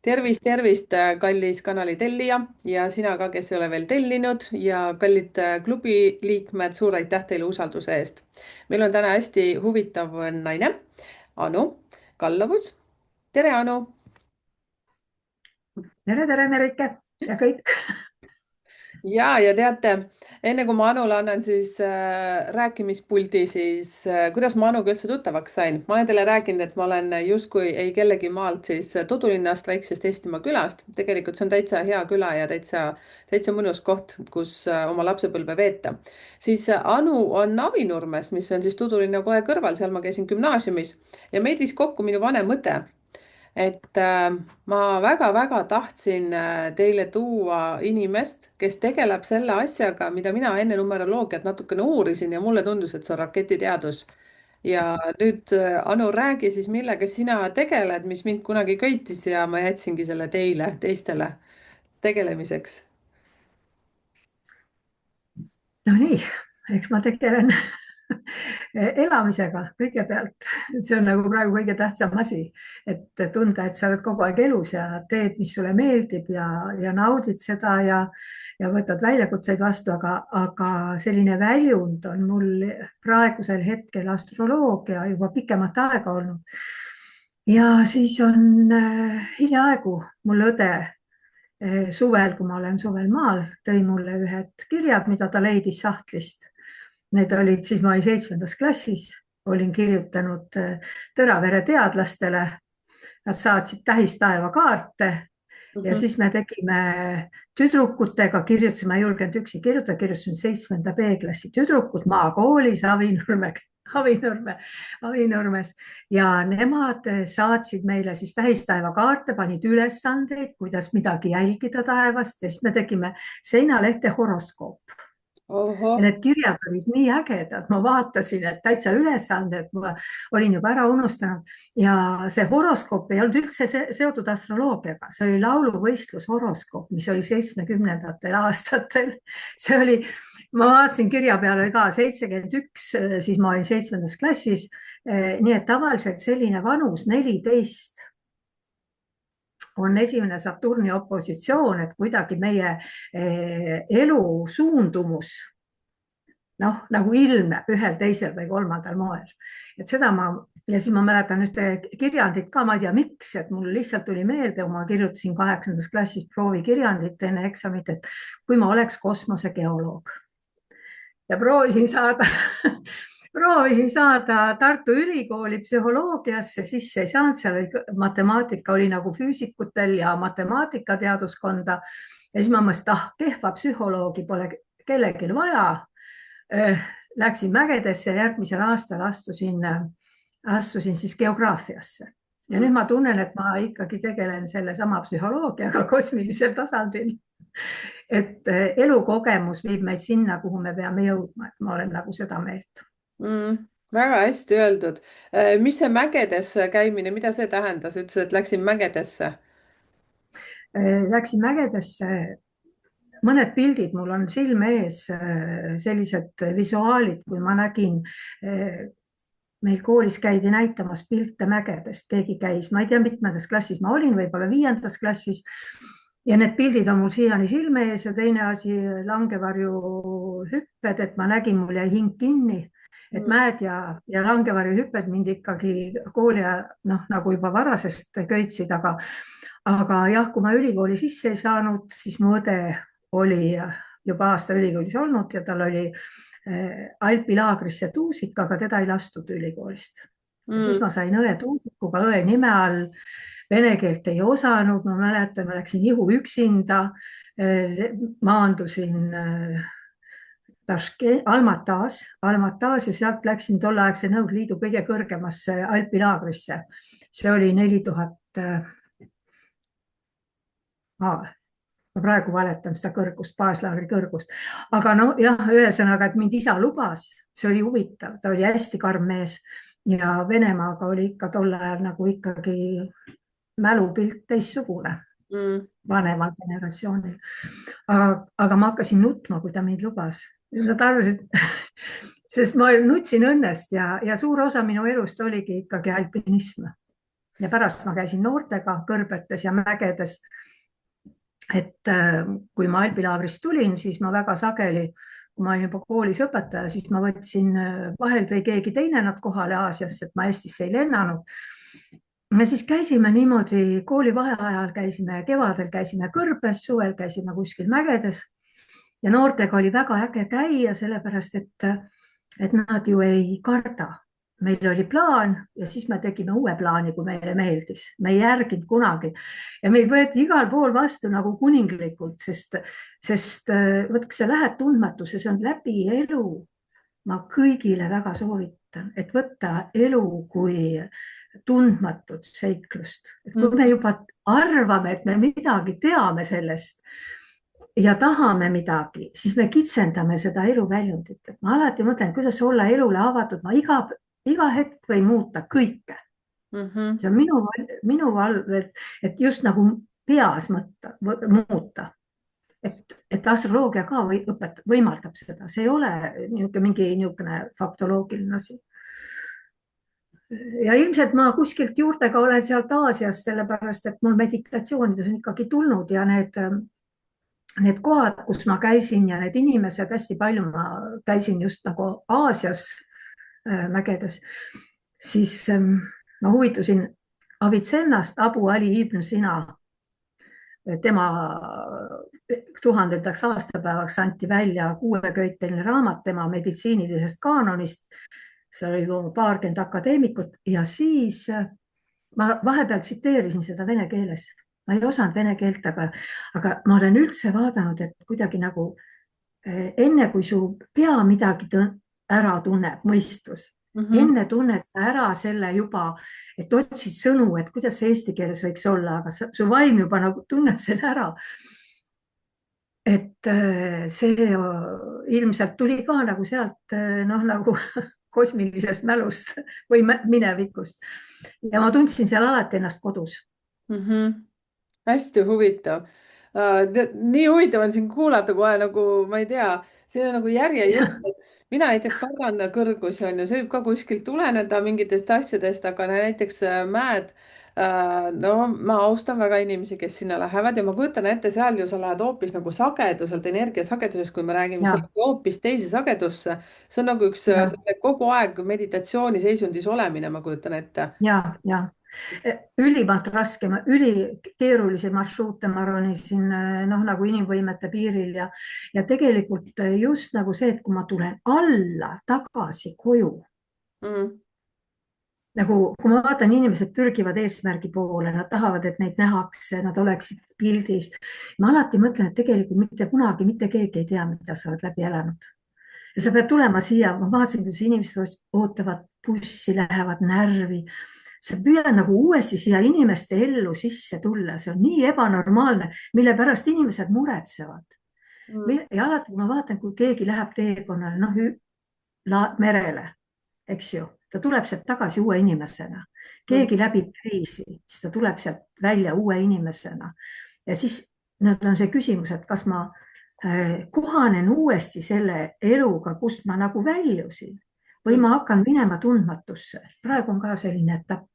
Tervist, tervist, kallis kanali tellija ja sina ka, kes ei ole veel tellinud ja kallid klubi liikmed, suur aitäh teile usalduse eest. Meil on täna hästi huvitav naine, Anu Kallavus. Tere, Anu! Tere, tere, Merike ja kõik. Ja teate, enne kui ma Anule annan siis rääkimispuldi, siis kuidas ma Anuga üldse tuttavaks sain? Ma olen teile rääkinud, et ma olen justkui ei kellegi maalt siis Tudulinnast, väiksest Eestimaa külast. Tegelikult see on täitsa hea küla ja täitsa mõnus koht, kus oma lapsepõlve veeta. Siis Anu on Avinurmes, mis on siis Tudulinna kohe kõrval, seal ma käisin gümnaasiumis ja meid viis kokku minu vanem õde, et ma väga-väga tahtsin teile tuua inimest, kes tegeleb selle asjaga, mida mina enne numeroloogiat natukene uurisin ja mulle tundus, et see on raketiteadus. Ja nüüd Anu, räägi siis, millega sina tegeled, mis mind kunagi köitis ja ma jätsingi selle teile, teistele tegelemiseks. No nii, eks ma tegelen elamisega kõigepealt. See on nagu praegu kõige tähtsam asi, et tunda, et sa oled kogu aeg elus ja teed, mis sulle meeldib ja naudid seda ja võtad väljakutseid vastu, aga selline väljund on mul praegusel hetkel astroloogia juba pikemat aega olnud. Ja siis on hiljaaegu mul õde suvel, kui ma olen suvel maal, tõi mulle ühed kirjad, mida ta leidis sahtlist. Need olid, siis ma olin 7. klassis, olin kirjutanud Tõravere teadlastele. Nad saatsid tähistaeva kaarte ja Mhm. siis me tegime tüdrukutega, kirjutasime, ei julgenud üksi kirjutada, kirjutasin 7. B-klassi tüdrukud maakoolis Avinurmes ja nemad saatsid meile siis tähistaeva kaarte, panid ülesandeid, kuidas midagi jälgida taevast ja siis me tegime seinalehte horoskoop. Ja Ohoh. need kirjad olid nii ägedad, ma vaatasin, et täitsa ülesanded ma olin juba ära unustanud ja see horoskoop ei olnud üldse seotud astroloogiaga, see oli lauluvõistlus horoskoop, mis oli 70. aastatel. See oli, ma vaatasin kirja peale ka 71, siis ma olin 7. klassis. Nii et tavaliselt selline vanus 14 on esimene Saturni opositsioon, et kuidagi meie elu suundumus nagu ilmneb ühel, teisel või kolmandal moel. Et seda ma, ja siis ma mäletan ühte kirjandit ka, ma ei tea, miks, et mul lihtsalt tuli meelde, kui ma kirjutasin 8. klassis proovikirjandit enne eksamit, et kui ma oleks kosmosegeoloog ja proovisin saada proovisin saada Tartu Ülikooli psühholoogiasse, sisse ei saanud, seal oli matemaatika oli nagu füüsikutel ja matemaatikateaduskonda. Ja siis ma mõtlesin, et kehva psühholoogi pole kellelgi vaja. Läksin mägedesse ja järgmisel aastal astusin siis geograafiasse. Ja nüüd ma tunnen, et ma ikkagi tegelen selle sama psühholoogiaga kosmilisel tasandil. Et elukogemus viib meid sinna, kuhu me peame jõudma, et ma olen nagu seda meelt. Mm, väga hästi öeldud. Mis see mägedes käimine, mida see tähendas? Ütlesid, et läksin mägedesse. Läksin mägedesse, mõned pildid mul on silme ees, sellised visuaalid, kui ma nägin, meil koolis käidi näitamas pilte mägedest, keegi käis, ma ei tea, mitmendas klassis ma olin, võib-olla 5. klassis. Ja need pildid on mul siiani silme ees ja teine asi, langevarju hüpped, et ma nägin, mul jäi hing kinni, et Mm. mäed ja langevarju hüpped mind ikkagi kooli nagu juba varasest köitsid, aga jah, kui ma ülikooli sisse ei saanud, siis mu õde oli juba aasta ülikoolis olnud ja tal oli Alpi laagrisse tuusik, aga teda ei lastud ülikoolist. Ja siis Mm. ma sain õe tuusikuga õe nime all, vene keelt ei osanud, ma mäletan, ma läksin Ihu üksinda, maandusin Almatas ja sealt läksin tolleaegse Nõukogude Liidu kõige kõrgemasse Alpi laagrisse. See oli 4000, ma praegu valetan seda kõrgust, baaslaagri kõrgust. Aga no jah, ühesõnaga, et mind isa lubas, see oli huvitav, ta oli hästi karm mees ja Venemaaga oli ikka tol ajal nagu ikkagi mälupilt teistsugune, Mm. vanemal generatsioonil. Aga ma hakkasin nutma, kui ta mind lubas. Nad arvasid, sest ma nutsin õnnest ja suur osa minu elust oligi ikkagi alpinism. ja pärast ma käisin noortega kõrbetes ja mägedes. Et kui ma alpilaagrist tulin, siis ma väga sageli, kui ma olin juba koolis õpetaja, siis ma võtsin, vahel tõi keegi teine nad kohale Aasiasse, et ma Eestisse ei lennanud. ja siis käisime niimoodi kooli vaheajal, käisime kevadel, käisime kõrbes, suvel käisime kuskil mägedes ja noortega oli väga äge käia, sellepärast et nad ju ei karda. Meil oli plaan ja siis me tegime uue plaani, kui meile meeldis, me ei järginud kunagi ja meid võeti igal pool vastu nagu kuninglikult, sest vot kui sa lähed tundmatusse, see on läbi elu. Ma kõigile väga soovitan, et võtta elu kui tundmatut seiklust, et kui me juba arvame, et me midagi teame sellest ja tahame midagi, siis me kitsendame seda eluväljundit, et ma alati mõtlen, kuidas olla elule avatud, ma iga hetk võin muuta kõike. See on minu valv, et just nagu peas muuta, et astroloogia ka võimaldab seda, see ei ole mingi niisugune faktoloogiline asi. Ja ilmselt ma kuskilt juurtega olen sealt Aasiast, sellepärast et mul meditatsioonides on ikkagi tulnud ja need kohad, kus ma käisin ja need inimesed, hästi palju ma käisin just nagu Aasias mägedes, siis ma huvitusin Avicennast, Abu Ali ibn Sina. Tema 1000. aastapäevaks anti välja 6-köiteline raamat tema meditsiinilisest kaanonist. See oli paarkümmend akadeemikut ja siis ma vahepeal tsiteerisin seda vene keeles. Ma ei osanud vene keelt, aga ma olen üldse vaadanud, et kuidagi nagu enne kui su pea midagi ära tunneb, mõistus, enne tunned sa ära selle juba, et otsid sõnu, et kuidas see eesti keeles võiks olla, aga su vaim juba nagu tunneb selle ära. Et see ilmselt tuli ka nagu sealt nagu kosmilisest mälust või minevikust. Ja ma tundsin seal alati ennast kodus. Hästi huvitav. Nii huvitav on siin kuulata kohe nagu, ma ei tea, see on nagu järjejutt. Mina näiteks kardan kõrgusi, on ju, see võib ka kuskilt tuleneda mingitest asjadest, aga näiteks mäed, no ma austan väga inimesi, kes sinna lähevad ja ma kujutan ette, seal ju sa lähed hoopis nagu sageduselt, energiasagedusest, kui me räägime, sa lähed hoopis teise sagedusse. See on nagu üks kogu aeg meditatsiooniseisundiis olemine, ma kujutan ette. Ja. Ülimalt raske, ülikeerulisi marsruute ma ronisin nagu inimvõimete piiril ja tegelikult just nagu see, et kui ma tulen alla tagasi koju, nagu kui ma vaatan, inimesed pürgivad eesmärgi poole, nad tahavad, et neid nähakse, nad oleksid pildis. Ma alati mõtlen, et tegelikult mitte kunagi mitte keegi ei tea, mida sa oled läbi elanud. Ja sa pead tulema siia, ma vaatasin, kuidas inimesed ootavad bussi, lähevad närvi. Sa püüad nagu uuesti siia inimeste ellu sisse tulla, see on nii ebanormaalne, mille pärast inimesed muretsevad. Ja alati, kui ma vaatan, kui keegi läheb teekonnale, merele, eks ju, ta tuleb sealt tagasi uue inimesena. Keegi läbib kriisi, siis ta tuleb sealt välja uue inimesena. Ja siis on see küsimus, et kas ma kohanen uuesti selle eluga, kust ma nagu väljusin või ma hakkan minema tundmatusse. Praegu on ka selline etapp,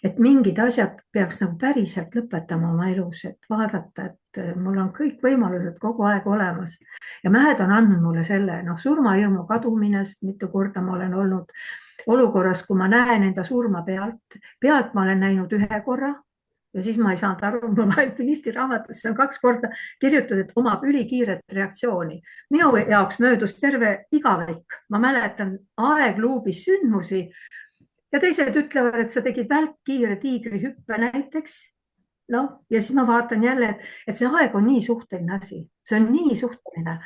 et mingid asjad peaks nagu päriselt lõpetama oma elus, et vaadata, et mul on kõik võimalused kogu aeg olemas. Ja mäed on andnud mulle selle, surmahirmu kaduminest, mitu korda ma olen olnud olukorras, kui ma näen enda surma pealt. Pealt ma olen näinud ühe korra ja siis ma ei saanud aru, ma alpinisti raamatusse on 2 korda kirjutatud, et omab ülikiiret reaktsiooni. Minu jaoks möödus terve igavik. Ma mäletan aegluubis sündmusi ja teised ütlevad, et sa tegid välkkiire tiigrihüppe näiteks. Ja siis ma vaatan jälle, et see aeg on nii suhteline asi. See on nii suhteline.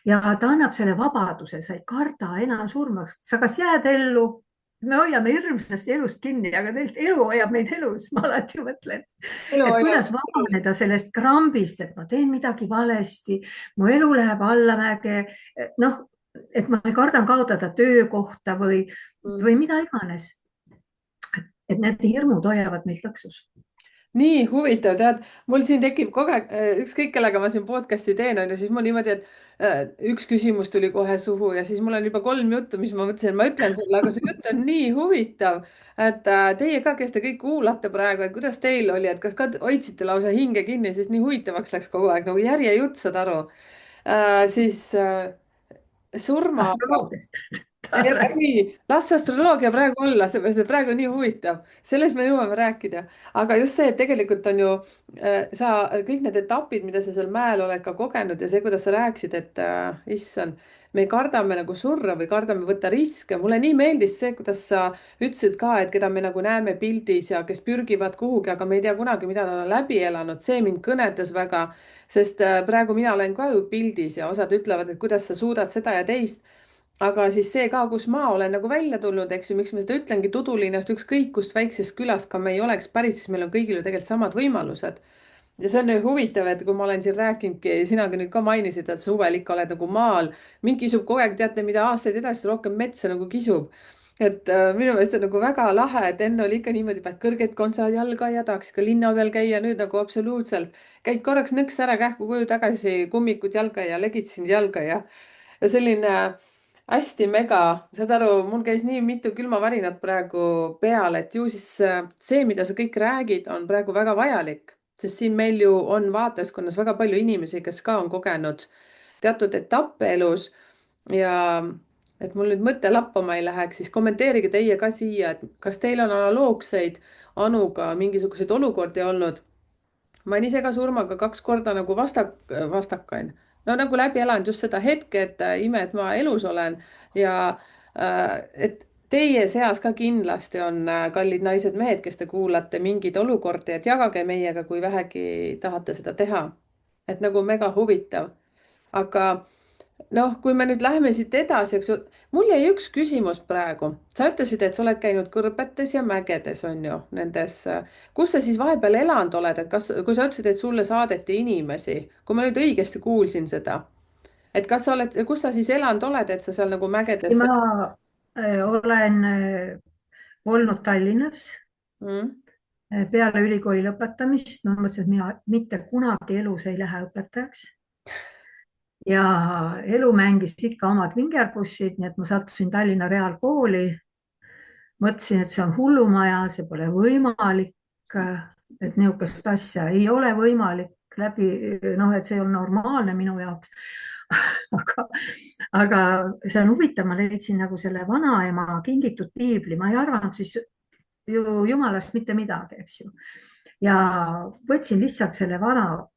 Ja ta annab selle vabaduse, sa ei karda enam surmast. Sa kas jääd ellu, me hoiame hirmsasti elust kinni, aga tegelikult elu hoiab meid elus, ma alati mõtlen. Et kuidas vabaneda sellest krambist, et ma teen midagi valesti, mu elu läheb allamäge, et ma kardan kaotada töökohta või mida iganes. Et need hirmud hoiavad meid lõksus. nii huvitav, tead, mul siin tekib kogu aeg, ükskõik kellega ma siin podcast'i teen, on ju, siis mul niimoodi, et üks küsimus tuli kohe suhu ja siis mul on juba 3 juttu, mis ma mõtlesin, ma ütlen sulle, aga see jutt on nii huvitav, et teie ka, kes te kõik kuulate praegu, et kuidas teil oli, et kas ka hoidsite lausa hinge kinni, sest nii huvitavaks läks kogu aeg nagu järjejutt, saad aru siis surma. astroloogiast tahad rääkida? Ei, las astroloogia praegu olla, seepärast et praegu on nii huvitav, sellest me jõuame rääkida, aga just see, et tegelikult on ju sa kõik need etapid, mida sa seal mäel oled ka kogenud ja see, kuidas sa rääkisid, et issand, me kardame nagu surra või kardame võtta riske. Mulle nii meeldis see, kuidas sa ütlesid ka, et keda me nagu näeme pildis ja kes pürgivad kuhugi, aga me ei tea kunagi, mida nad on läbi elanud, see mind kõnetas väga, sest praegu mina olen ka ju pildis ja osad ütlevad, et kuidas sa suudad seda ja teist, aga siis see ka, kus ma olen nagu välja tulnud, eks ju, miks ma seda ütlengi, Tudulinnast, ükskõik kust väiksest külast ka me ei oleks pärit, siis meil on kõigil ju tegelikult samad võimalused. ja see on ju huvitav, et kui ma olen siin rääkinudki, sinagi nüüd ka mainisid, et suvel ikka oled nagu maal, mind kisub kogu aeg, teate, mida aastaid edasi, rohkem metsa nagu kisub. et minu meelest on nagu väga lahe, et enne oli ikka niimoodi, et kõrged kontsad jalga ja tahaks ka linna peal käia, nüüd nagu absoluutselt käid korraks nõks ära, kähku koju tagasi, kummikud jalga ja legid sind jalga ja selline hästi mega, saad aru, mul käis nii mitu külmavärinat praegu peal, et ju siis see, mida sa kõik räägid, on praegu väga vajalik, sest siin meil ju on vaatajaskonnas väga palju inimesi, kes ka on kogenud teatud etappe elus ja et mul nüüd mõte lappama ei läheks, siis kommenteerige teie ka siia, et kas teil on analoogseid Anuga mingisuguseid olukordi olnud. Ma olen ise ka surmaga 2 korda nagu vastakain. No nagu läbi elanud just seda hetke, et ime, et ma elus olen ja et teie seas ka kindlasti on kallid naised-mehed, kes te kuulate mingeid olukordi, et jagage meiega, kui vähegi tahate seda teha. et nagu mega huvitav. aga noh, kui me nüüd läheme siit edasi, eks ju, mul jäi üks küsimus praegu. sa ütlesid, et sa oled käinud kõrbetes ja mägedes, on ju, nendes. kus sa siis vahepeal elanud oled, et kas, kui sa ütlesid, et sulle saadeti inimesi, kui ma nüüd õigesti kuulsin seda, et kas sa oled, kus sa siis elanud oled, et sa seal nagu mägedes ma olen olnud Tallinnas mm? peale ülikooli lõpetamist. Ma mõtlesin, et mina mitte kunagi elus ei lähe õpetajaks. Ja elu mängis ikka omad vingerpussid, nii et ma sattusin Tallinna Reaalkooli. Mõtlesin, et see on hullumaja, see pole võimalik, et niisugust asja ei ole võimalik läbi, noh, et see on normaalne minu jaoks. aga, aga see on huvitav, ma leidsin nagu selle vanaema kingitud piibli, ma ei arvanud siis ju jumalast mitte midagi, eks ju. Ja võtsin lihtsalt selle vana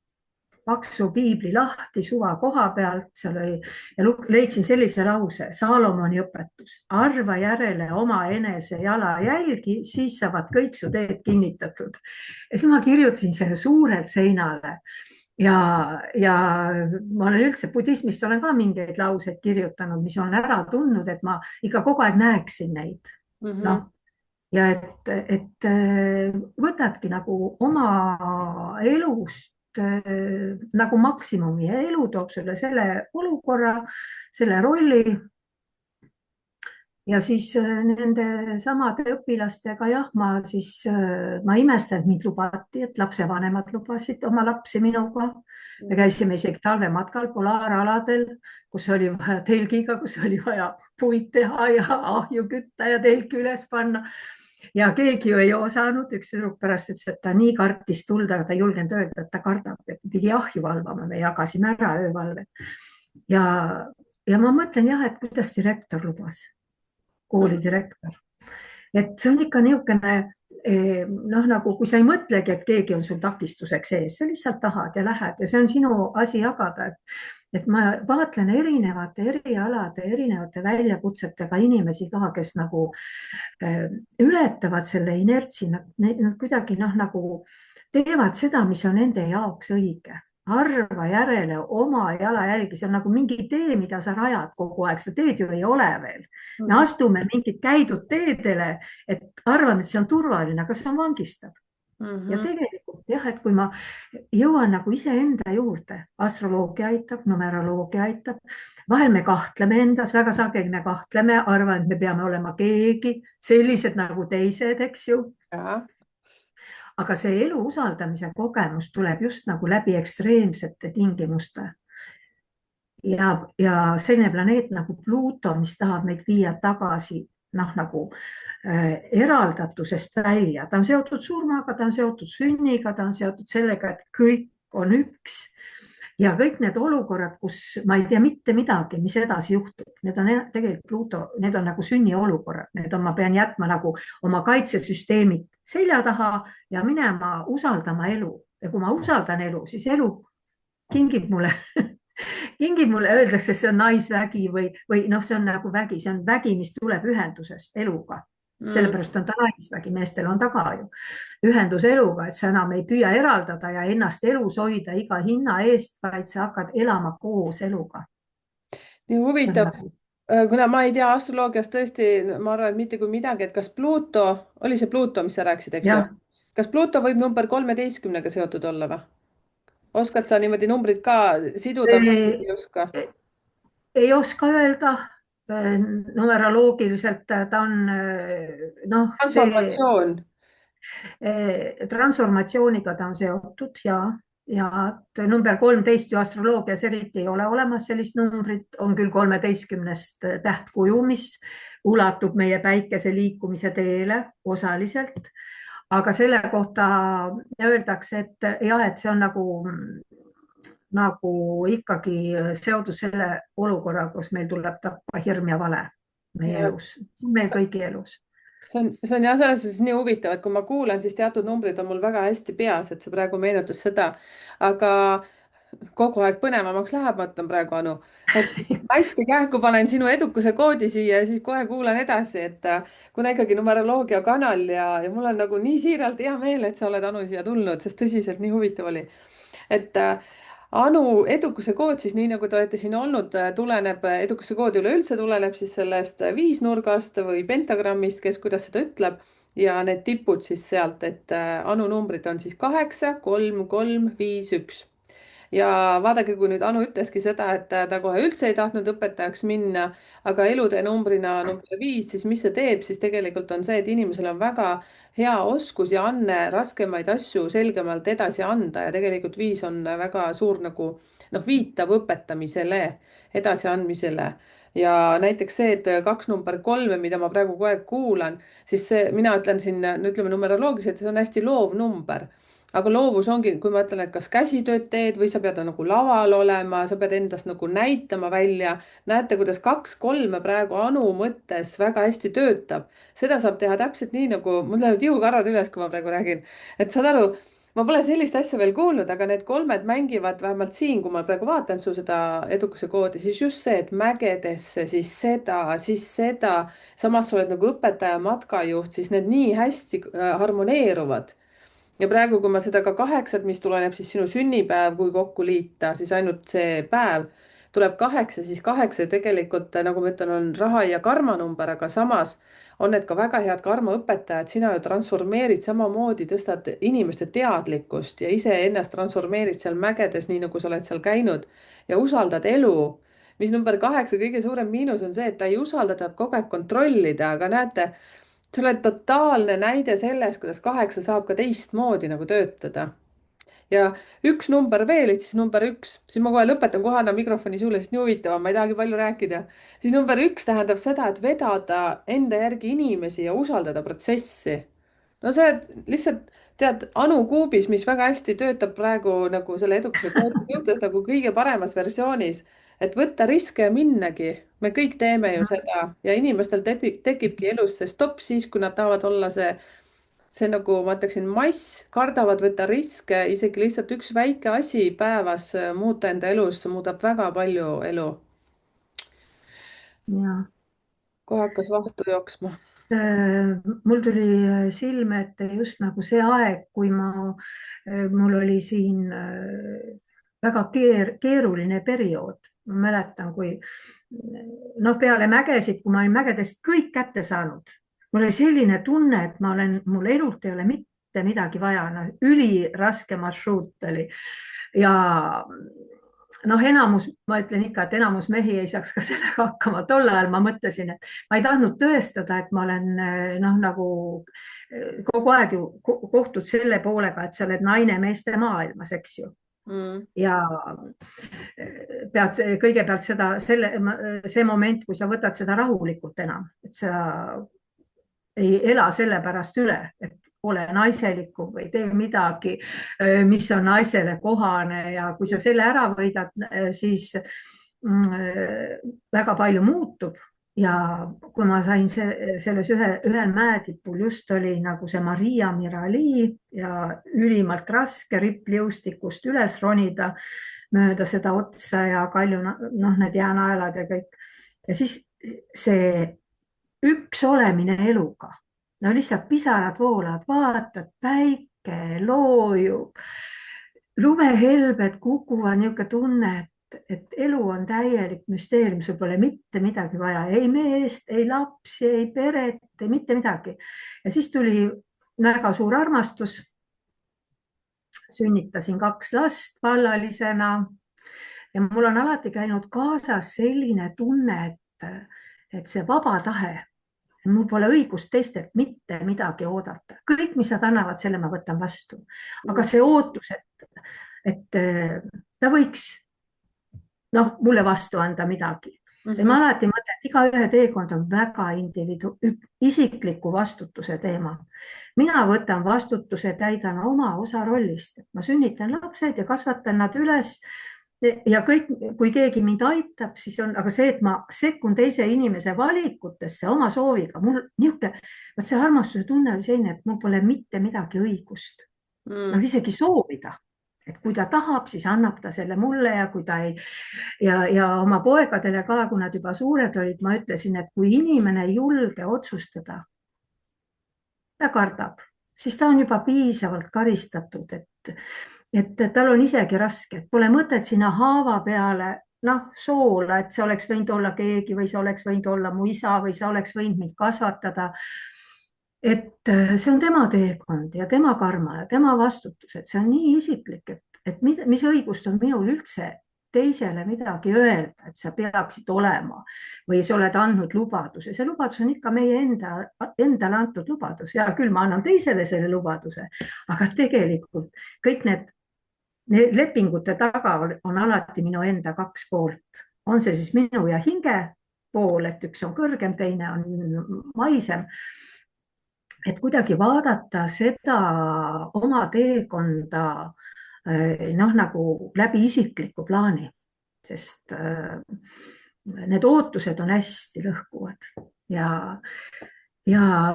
paksu piibli lahti suva koha pealt, seal oli ja leidsin sellise lause, Saalomoni õpetus, arva järele oma enese jalajälgi, siis saavad kõik su teed kinnitatud. Ja siis ma kirjutasin selle suurelt seinale ja ma olen üldse budismist olen ka mingeid lauseid kirjutanud, mis on ära tundnud, et ma ikka kogu aeg näeksin neid. -hmm. Noh, ja et võtadki nagu oma elust nagu maksimumi ja elu toob sulle selle olukorra, selle rolli. Ja siis nende samade õpilastega, jah, ma imestan, et mind lubati, et lapsevanemad lubasid oma lapsi minuga. Me käisime isegi talvematkal polaaraladel, kus oli vaja telgiga, kus oli vaja puid teha ja ahju kütta ja telki üles panna. Ja keegi ju ei osanud, üks sõnuk pärast ütles, et ta nii kartis tuld, aga ta ei julgenud öelda, et ta kardab, et pidi ahju valvama, me jagasime ära öövalve. Ja ma mõtlen jah, et kuidas direktor lubas, koolidirektor. Et see on ikka niisugune, noh, nagu kui sa ei mõtlegi, et keegi on sul takistuseks ees, sa lihtsalt tahad ja lähed ja see on sinu asi jagada. Et ma vaatlen erinevate erialade, erinevate väljakutsetega inimesi ka, kes nagu ületavad selle inertsi, nad kuidagi noh, nagu teevad seda, mis on nende jaoks õige. Arva järele oma jalajälgi, see on nagu mingi tee, mida sa rajad kogu aeg, seda teed ju ei ole veel. Me astume mingid käidud teedele, et arvame, et see on turvaline, aga see on vangistav. Ja tegelikult jah, et kui ma jõuan nagu iseenda juurde, astroloogia aitab, numeroloogia aitab, vahel me kahtleme endas, väga sageli me kahtleme, arvan, et me peame olema keegi, sellised nagu teised, eks ju. aga see elu usaldamise kogemus tuleb just nagu läbi ekstreemsete tingimuste. Ja selline planeet nagu Pluto, mis tahab meid viia tagasi, noh, nagu eraldatusest välja, ta on seotud surmaga, ta on seotud sünniga, ta on seotud sellega, et kõik on üks. Ja kõik need olukorrad, kus ma ei tea mitte midagi, mis edasi juhtub, need on tegelikult Pluto, need on nagu sünniolukorrad, need on, ma pean jätma nagu oma kaitsesüsteemid selja taha ja minema usaldama elu. Ja kui ma usaldan elu, siis elu kingib mulle kingib mulle, öeldakse, see on naisvägi või noh, see on nagu vägi, see on vägi, mis tuleb ühendusest eluga. Sellepärast on ta naisvägi, meestel on ta ka ju ühendus eluga, et sa enam ei püüa eraldada ja ennast elus hoida iga hinna eest, vaid sa hakkad elama koos eluga. nii See on huvitav. nagu, Kuna ma ei tea astroloogiast tõesti, ma arvan, et mitte kui midagi, et kas Pluto, oli see Pluto, mis sa rääkisid, eks ju? jah, kas Pluto võib number 13-ga seotud olla või? oskad sa niimoodi numbrid ka siduda või ei, ei oska? ei oska öelda. Numeroloogiliselt ta on noh, see transformatsioon. transformatsiooniga ta on seotud ja et number 13 ju astroloogias eriti ei ole olemas sellist numbrit, on küll 13. tähtkuju, mis ulatub meie päikese liikumise teele osaliselt, aga selle kohta öeldakse, et jah, et see on nagu ikkagi seotud selle olukorra, kus meil tuleb tappa hirm ja vale meie elus, meie kõigi elus. See on jah, selles suhtes nii huvitav, et kui ma kuulan, siis teatud numbrid on mul väga hästi peas, et see praegu meenutas seda, aga kogu aeg põnevamaks läheb, mõtlen praegu, Anu, et hästi kähku panen sinu edukuse koodi siia ja siis kohe kuulan edasi, et kuna ikkagi numeroloogia kanal ja mul on nagu nii siiralt hea meel, et sa oled, Anu, siia tulnud, sest tõsiselt nii huvitav oli. et Anu edukuse kood siis nii nagu te olete siin olnud, tuleneb, edukuse kood üleüldse tuleneb siis sellest viisnurgast või pentagrammist, kes kuidas seda ütleb. ja need tipud siis sealt, et Anu numbrid on siis 8, 3, 3, 5, 1. ja vaadake, kui nüüd Anu ütleski seda, et ta kohe üldse ei tahtnud õpetajaks minna, aga elutee numbrina number 5, siis mis see teeb, siis tegelikult on see, et inimesel on väga hea oskus ja anne raskemaid asju selgemalt edasi anda ja tegelikult 5 on väga suur nagu noh, viitab õpetamisele, edasiandmisele. ja näiteks see, et 2 number 3, mida ma praegu kogu aeg kuulan, siis see, mina ütlen siin, ütleme numeroloogiliselt, see on hästi loov number, aga loovus ongi, kui ma ütlen, et kas käsitööd teed või sa pead nagu laval olema, sa pead endast nagu näitama välja. näete, kuidas 2-3 praegu Anu mõttes väga hästi töötab. seda saab teha täpselt nii, nagu mul lähevad ihukarvad üles, kui ma praegu räägin. et saad aru, ma pole sellist asja veel kuulnud, aga need kolmed mängivad vähemalt siin, kui ma praegu vaatan su seda edukuse koodi, siis just see, et mägedesse, siis seda. samas sa oled nagu õpetaja, matkajuht, siis need nii hästi harmoneeruvad ja praegu, kui ma seda ka 8, mis tuleneb siis sinu sünnipäev, kui kokku liita, siis ainult see päev tuleb 8, siis 8 tegelikult, nagu ma ütlen, on raha ja karma number, aga samas on need ka väga head karmaõpetajad, sina ju transformeerid samamoodi, tõstad inimeste teadlikkust ja iseennast transformeerid seal mägedes, nii nagu sa oled seal käinud ja usaldad elu. mis number 8 kõige suurem miinus on see, et ta ei usalda, tahab kogu aeg kontrollida, aga näete, sa oled totaalne näide sellest, kuidas 8 saab ka teistmoodi nagu töötada. ja üks number veel, et siis number 1, siis ma kohe lõpetan, kohe annan mikrofoni sulle, sest nii huvitav on, ma ei tahagi palju rääkida. siis number 1 tähendab seda, et vedada enda järgi inimesi ja usaldada protsessi. no see lihtsalt tead, Anu Kuubis, mis väga hästi töötab praegu nagu selle edukuse koodi suhtes nagu kõige paremas versioonis, et võtta riske ja minnagi. me kõik teeme ju seda ja inimestel tekibki elus see stopp siis, kui nad tahavad olla see nagu ma ütleksin, mass, kardavad võtta riske, isegi lihtsalt üks väike asi päevas muuta enda elus, muudab väga palju elu. ja kohe hakkas vahtu jooksma. mul tuli silme ette just nagu see aeg, kui mul oli siin väga keeruline periood. Ma mäletan, kui noh, peale mägesid, kui ma olin mägedest kõik kätte saanud, mul oli selline tunne, et mul elult ei ole mitte midagi vaja, no üliraske marsruut oli ja noh, enamus, ma ütlen ikka, et enamus mehi ei saaks ka sellega hakkama. Tol ajal ma mõtlesin, et ma ei tahtnud tõestada, et ma olen noh, nagu kogu aeg ju kohtud selle poolega, et sa oled naine meeste maailmas, eks ju. mm, Ja pead kõigepealt see moment, kui sa võtad seda rahulikult enam, et sa ei ela selle pärast üle, et ole naiselikum või tee midagi, mis on naisele kohane, ja kui sa selle ära võidad, siis väga palju muutub. Ja kui ma sain selles ühel mäetipul just oli nagu see Maria Mirali ja ülimalt raske rippliustikust üles ronida mööda seda otsa ja Kalju, noh, need jäänaelad ja kõik. Ja siis see üks olemine eluga, no lihtsalt pisarad voolavad, vaatad, päike loojub, lumehelbed kukuvad, niisugune tunne, et elu on täielik müsteerium, sul pole mitte midagi vaja, ei meest, ei lapsi, ei peret, ei mitte midagi. Ja siis tuli väga suur armastus. Sünnitasin 2 last vallalisena ja mul on alati käinud kaasas selline tunne, et see vaba tahe, mul pole õigust teistelt mitte midagi oodata. Kõik, mis nad annavad, selle ma võtan vastu. Aga see ootus, et ta võiks mulle vastu anda midagi. Ja ma alati mõtlen, et igaühe teekond on väga isikliku vastutuse teema. Mina võtan vastutuse, täidan oma osa rollist. Ma sünnitan lapsed ja kasvatan nad üles. Ja kõik, kui keegi mind aitab, siis on, aga see, et ma sekkun teise inimese valikutesse oma sooviga, mul niisugune, see armastuse tunne oli selline, et mul pole mitte midagi õigust. Isegi soovida, et kui ta tahab, siis annab ta selle mulle, ja kui ta ei, ja oma poegadele ka, kui nad juba suured olid, ma ütlesin, et kui inimene ei julge otsustada, ta kardab, siis ta on juba piisavalt karistatud, et tal on isegi raske, et pole mõtet sinna haava peale soola, et see oleks võinud olla keegi või see oleks võinud olla mu isa või see oleks võinud mind kasvatada. Et see on tema teekond ja tema karma ja tema vastutus, et see on nii isiklik, et mis õigust on minul üldse teisele midagi öelda, et sa peaksid olema või sa oled andnud lubaduse. See lubadus on ikka meie endale antud lubadus. Ja küll ma annan teisele selle lubaduse, aga tegelikult kõik need lepingute taga on alati minu enda 2 poolt. On see siis minu ja hinge pool, et üks on kõrgem, teine on maisem. Et kuidagi vaadata seda oma teekonda nagu läbi isikliku plaani, sest need ootused on hästi lõhkuvad ja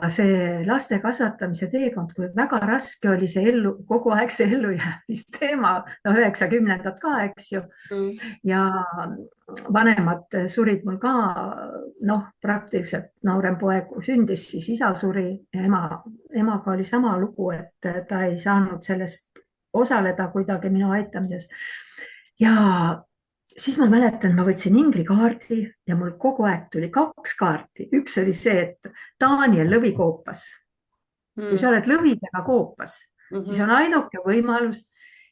see laste kasvatamise teekond, kui väga raske oli see kogu aeg see ellujäämisteema, 90-ndad ka, eks ju. Ja vanemad surid mul ka, praktiliselt noorem poeg sündis, siis isa suri ja emaga oli sama lugu, et ta ei saanud sellest osaleda kuidagi minu aitamises. Ja siis ma mäletan, ma võtsin inglikaardi ja mul kogu aeg tuli 2 kaarti. Üks oli see, et Daniel lõvikoopas. Kui sa oled lõvidega koopas, siis on ainuke võimalus,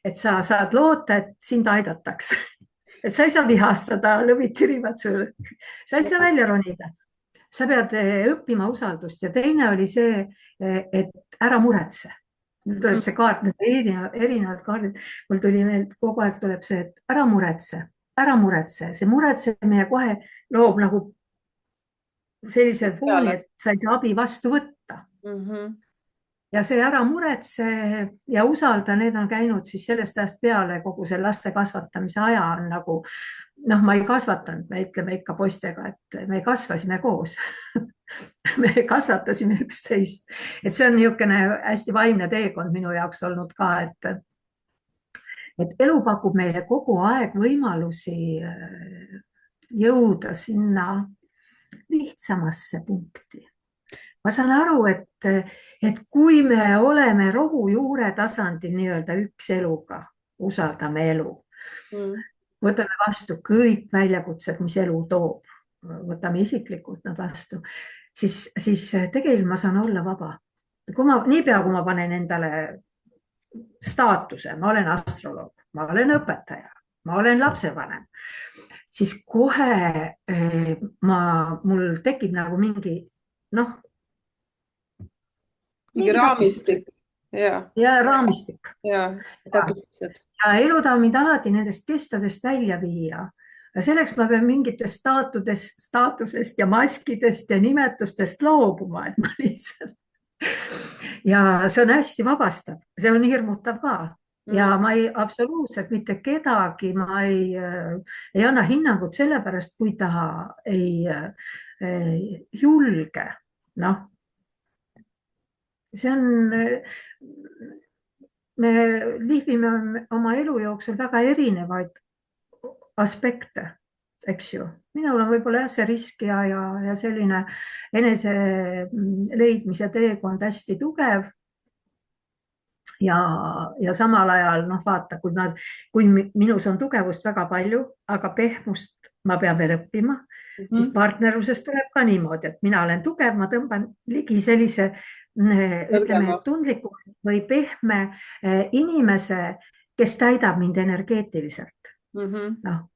et sa saad loota, et sind aidatakse. Et sa ei saa vihastada, lõvid tirivad sulle. Sa ei saa välja ronida. Sa pead õppima usaldust ja teine oli see, et ära muretse. Mul tuleb see kaart, erinevad kaardid. Mul tuli meelde, kogu aeg tuleb see, et ära muretse. See muretsemine kohe loob nagu sellise fooni, et sa ei saa abi vastu võtta. Ja see ära muretse ja usalda, need on käinud siis sellest ajast peale, kogu see laste kasvatamise aja on nagu, ma ei kasvatanud, me ütleme ikka poistega, et me kasvasime koos. Me kasvatasime üksteist. Et see on niisugune hästi vaimne teekond minu jaoks olnud ka, et elu pakub meile kogu aeg võimalusi jõuda sinna lihtsamasse punkti. Ma saan aru, et kui me oleme rohujuure tasandil nii-öelda üks eluga, usaldame elu, võtame vastu kõik väljakutsed, mis elu toob, võtame isiklikult nad vastu, siis tegelikult ma saan olla vaba. Niipea, kui ma panen endale staatuse, ma olen astroloog, ma olen õpetaja, ma olen lapsevanem, siis kohe mul tekib nagu mingi mingi mingi takistused raamistik. Ja, ja raamistik. ja ja, takistused. ja elu tahab mind alati nendest kestadest välja viia. ja selleks ma pean mingitest staatusest ja maskidest ja nimetustest loobuma, et ma lihtsalt ja see on hästi vabastav, see on hirmutav ka. Mm. ja ma ei, absoluutselt mitte kedagi, ma ei anna hinnangut sellepärast, kui ta ei julge. noh, see on, me lihvime oma elu jooksul väga erinevaid aspekte, eks ju. minul on võib-olla jah, see risk ja selline enese leidmise teekond hästi tugev ja samal ajal noh, vaata, kui minus on tugevust väga palju, aga pehmust ma pean veel õppima, siis Mhm. partnerluses tuleb ka niimoodi, et mina olen tugev, ma tõmban ligi sellise ütleme, Nõrgema. tundliku või pehme inimese, kes täidab mind energeetiliselt. Mhm. noh,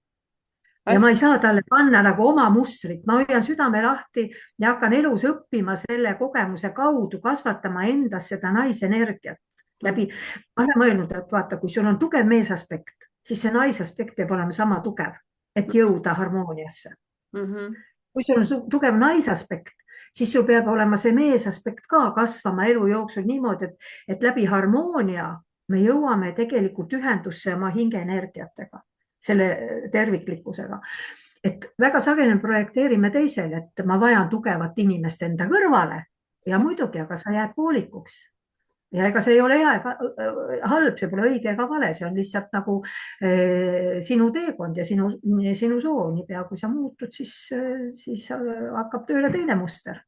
ja ma ei Hästi. saa talle panna nagu oma mustrit, ma hoian südame lahti ja hakkan elus õppima selle kogemuse kaudu, kasvatama endas seda naisenergiat läbi. ma olen mõelnud, et vaata, kui sul on tugev meesaspekt, siis see naisaspekt peab olema sama tugev, et jõuda harmooniasse. Mhm. kui sul on tugev naisaspekt, siis sul peab olema see meesaspekt ka kasvama elu jooksul niimoodi, et läbi harmoonia me jõuame tegelikult ühendusse oma hingeenergiatega, selle terviklikkusega. et väga sageli projekteerime teisele, et ma vajan tugevat inimest enda kõrvale ja muidugi, aga sa jääd poolikuks. ja ega see ei ole hea ega halb, see pole õige ega vale, see on lihtsalt nagu sinu teekond ja sinu soo. niipea kui sa muutud, siis hakkab tööle teine muster.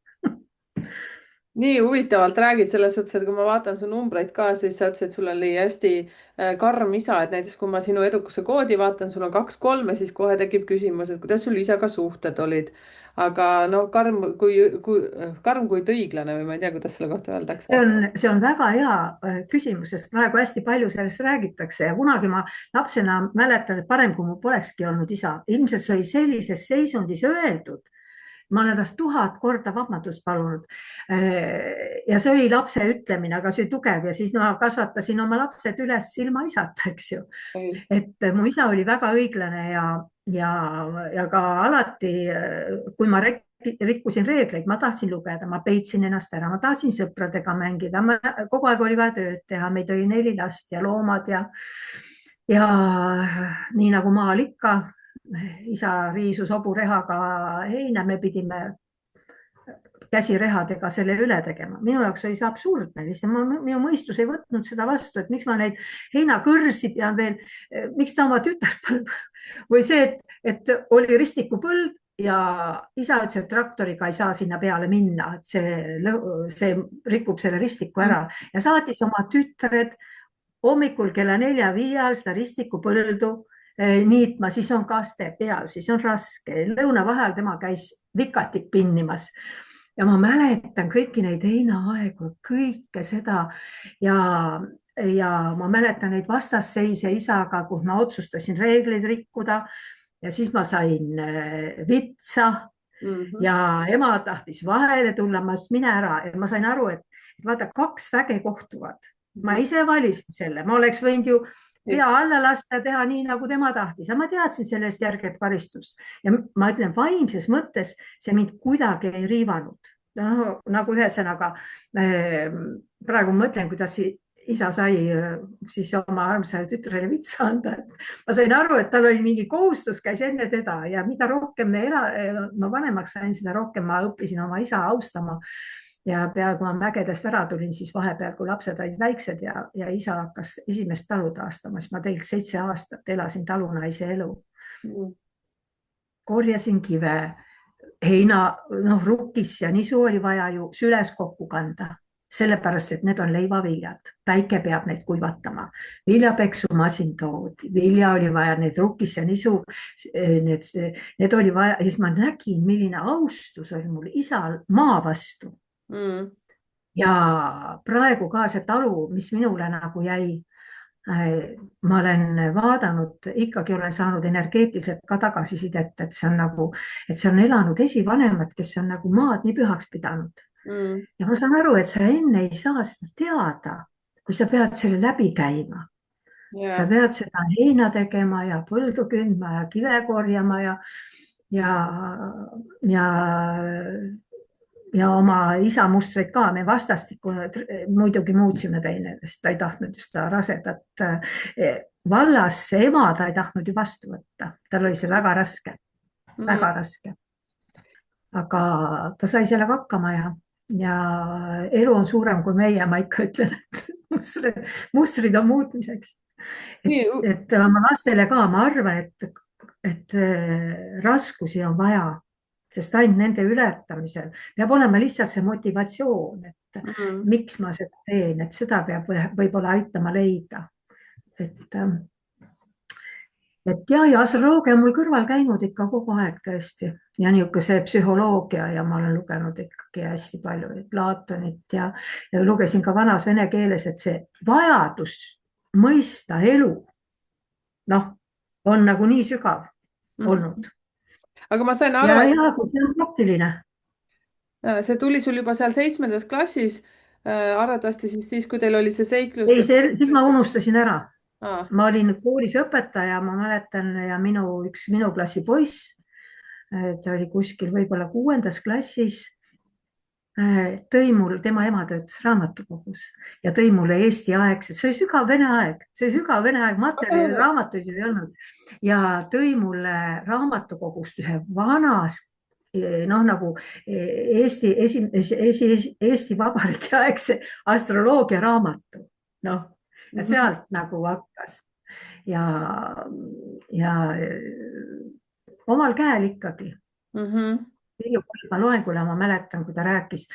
Nii huvitavalt räägid selles suhtes, et kui ma vaatan su numbreid ka, siis sa ütlesid, et sul oli hästi karm isa, et näiteks kui ma sinu edukuse koodi vaatan, sul on 2-3 ja siis kohe tekib küsimus, et kuidas sul isaga suhted olid. aga no karm kui õiglane või ma ei tea, kuidas selle kohta öeldakse. see on väga hea küsimus, sest praegu hästi palju sellest räägitakse ja kunagi ma lapsena mäletan, et parem, kui mul polekski olnud isa. ilmselt see oli sellises seisundis öeldud. ma olen tast 1000 korda vabandust palunud. ja see oli lapse ütlemine, aga see oli tugev ja siis ma kasvatasin oma lapsed üles ilma isata, eks ju. et mu isa oli väga õiglane ja ka alati, kui ma rikkusin reegleid, ma tahtsin lugeda, ma peitsin ennast ära, ma tahtsin sõpradega mängida, kogu aeg oli vaja tööd teha, meid oli 4 last ja loomad ja nii nagu maal ikka, isa riisus hoburehaga heina, me pidime käsirehadega selle üle tegema. minu jaoks oli see absurdne, lihtsalt minu mõistus ei võtnud seda vastu, et miks ma neid heinakõrsi pean veel, miks ta oma tütart või see, et oli ristikupõld ja isa ütles, et traktoriga ei saa sinna peale minna, et see rikub selle ristiku ära ja saatis oma tütred hommikul kella 4-5 ajal seda ristikupõldu niitma, siis on kaste peal, siis on raske. lõunavaheajal tema käis vikatit pinnimas ja ma mäletan kõiki neid heinaaegu, kõike seda ja ma mäletan neid vastasseise isaga, kus ma otsustasin reegleid rikkuda ja siis ma sain vitsa ja ema tahtis vahele tulla, ma ütlesin, mine ära ja ma sain aru, et vaata, 2 väge kohtuvad. ma ise valisin selle, ma oleks võinud ju pea alla lasta ja teha nii, nagu tema tahtis, aga ma teadsin, sellest järgneb karistus ja ma ütlen, vaimses mõttes see mind kuidagi ei riivanud. No, nagu ühesõnaga praegu mõtlen, kuidas isa sai siis oma armsale tütrele vitsa anda. ma sain aru, et tal oli mingi kohustus, käis enne teda ja mida rohkem ma vanemaks sain, seda rohkem ma õppisin oma isa austama. ja peaaegu ma mägedest ära tulin, siis vahepeal, kui lapsed olid väiksed ja isa hakkas esimest talu taastama, siis ma tegelikult 7 aastat elasin talunaise elu. korjasin kive, heina, rukkis ja nisu oli vaja ju süles kokku kanda, sellepärast et need on leivaviljad, päike peab neid kuivatama. viljapeksumasin toodi, vilja oli vaja, need rukkis ja nisu, need oli vaja, siis ma nägin, milline austus oli mul isal maa vastu. ja praegu ka see talu, mis minule nagu jäi, ma olen vaadanud, ikkagi olen saanud energeetiliselt ka tagasisidet, et see on nagu, et see on elanud esivanemad, kes on nagu maad nii pühaks pidanud. mm, ja ma saan aru, et sa enne ei saa seda teada, kui sa pead selle läbi käima. sa ja, pead seda heina tegema ja põldu kündma ja kive korjama ja, ja, ja oma isa mustreid ka. Me vastastikku muidugi muutsime teineteist, ta ei tahtnud ju seda rasedat vallas, ema ta ei tahtnud ju vastu võtta, tal oli see mm, väga raske, aga ta sai sellega hakkama ja elu on suurem kui meie, ma ikka ütlen, et mustrid on muutmiseks. et, nii, et oma lastele ka, ma arvan, et raskusi on vaja, sest ainult nende ületamisel peab olema lihtsalt see motivatsioon, et mm, miks ma seda teen, et seda peab võib-olla aitama leida. et ja astroloogia on mul kõrval käinud ikka kogu aeg tõesti ja niisugune see psühholoogia ja ma olen lugenud ikkagi hästi palju Platonit ja lugesin ka vanas vene keeles, et see vajadus mõista elu, noh, on nagu nii sügav mm. olnud Aga ma sain aru, et kui see on praktiline. see tuli sul juba seal 7. klassis, arvatavasti siis, kui teil oli see seiklus. ei, siis ma unustasin ära. Ah, Ma olin koolis õpetaja, ma mäletan ja üks minu klassi poiss, ta oli kuskil võib-olla 6. klassis, tõi mul, tema ema töötas raamatukogus ja tõi mulle Eesti aegset, see oli sügav vene aeg, see oli sügav vene aeg, materjali, raamatuid ei olnud ja tõi mulle raamatukogust ühe vanas, noh, nagu Eesti Vabariigi aegse astroloogia raamatu, noh, ja mhm, sealt nagu hakkas ja, ja omal käel ikkagi. mhm. Villu Põldmaa loengule ma mäletan, kui ta rääkis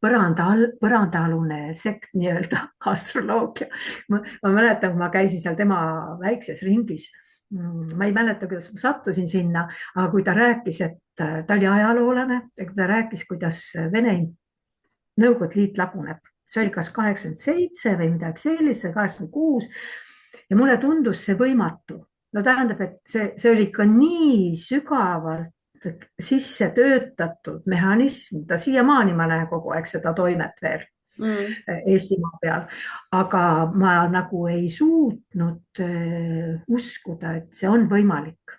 põrandaalune sekt nii-öelda astroloogia. Ma mäletan, kui ma käisin seal tema väikses ringis. Ma ei mäleta, kuidas ma sattusin sinna, aga kui ta rääkis, et ta oli ajaloolane ja kui ta rääkis, kuidas Vene Nõukogude Liit laguneb, see oli kas 87 või midagi sellist, 86 ja mulle tundus see võimatu. No tähendab, et see oli ikka nii sügavalt sisse töötatud mehhanism, ta siiamaani ma näen kogu aeg seda toimet veel Mm. Eestimaa peal, aga ma nagu ei suutnud uskuda, et see on võimalik.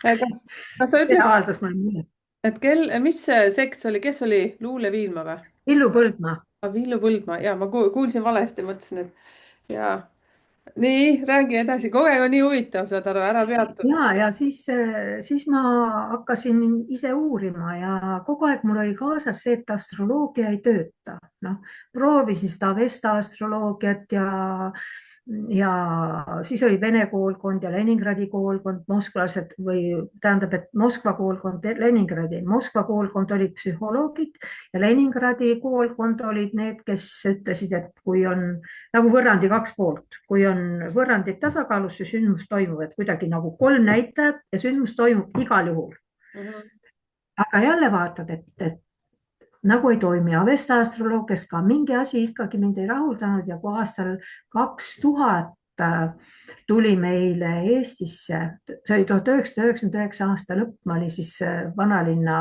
Kas sa see ütleks, avaldas mulle muljet. et mis sekt see oli, kes oli Luule Viilma või? Villu Põldmaa. Villu Põldmaa, ja ma kuulsin valesti, mõtlesin, et ja. nii, räägi edasi, kogu aeg on nii huvitav, saad aru, ära peatu. Ja siis ma hakkasin ise uurima ja kogu aeg mul oli kaasas see, et astroloogia ei tööta. Noh, proovisin seda Avesta astroloogiat ja siis oli Vene koolkond ja Leningradi koolkond, moskvalased või tähendab, et Moskva koolkond, Leningradi, Moskva koolkond olid psühholoogid ja Leningradi koolkond olid need, kes ütlesid, et kui on nagu võrrandi 2 poolt, kui on võrrandid tasakaalus, siis sündmus toimub, et kuidagi nagu 3 näitajat ja sündmus toimub igal juhul. Mhm. aga jälle vaatad, et nagu ei toimi. Avesta astroloogias ka mingi asi ikkagi mind ei rahuldanud ja kui aastal 2000 tuli meile Eestisse, see oli 1999 aasta lõpp, ma olin siis vanalinna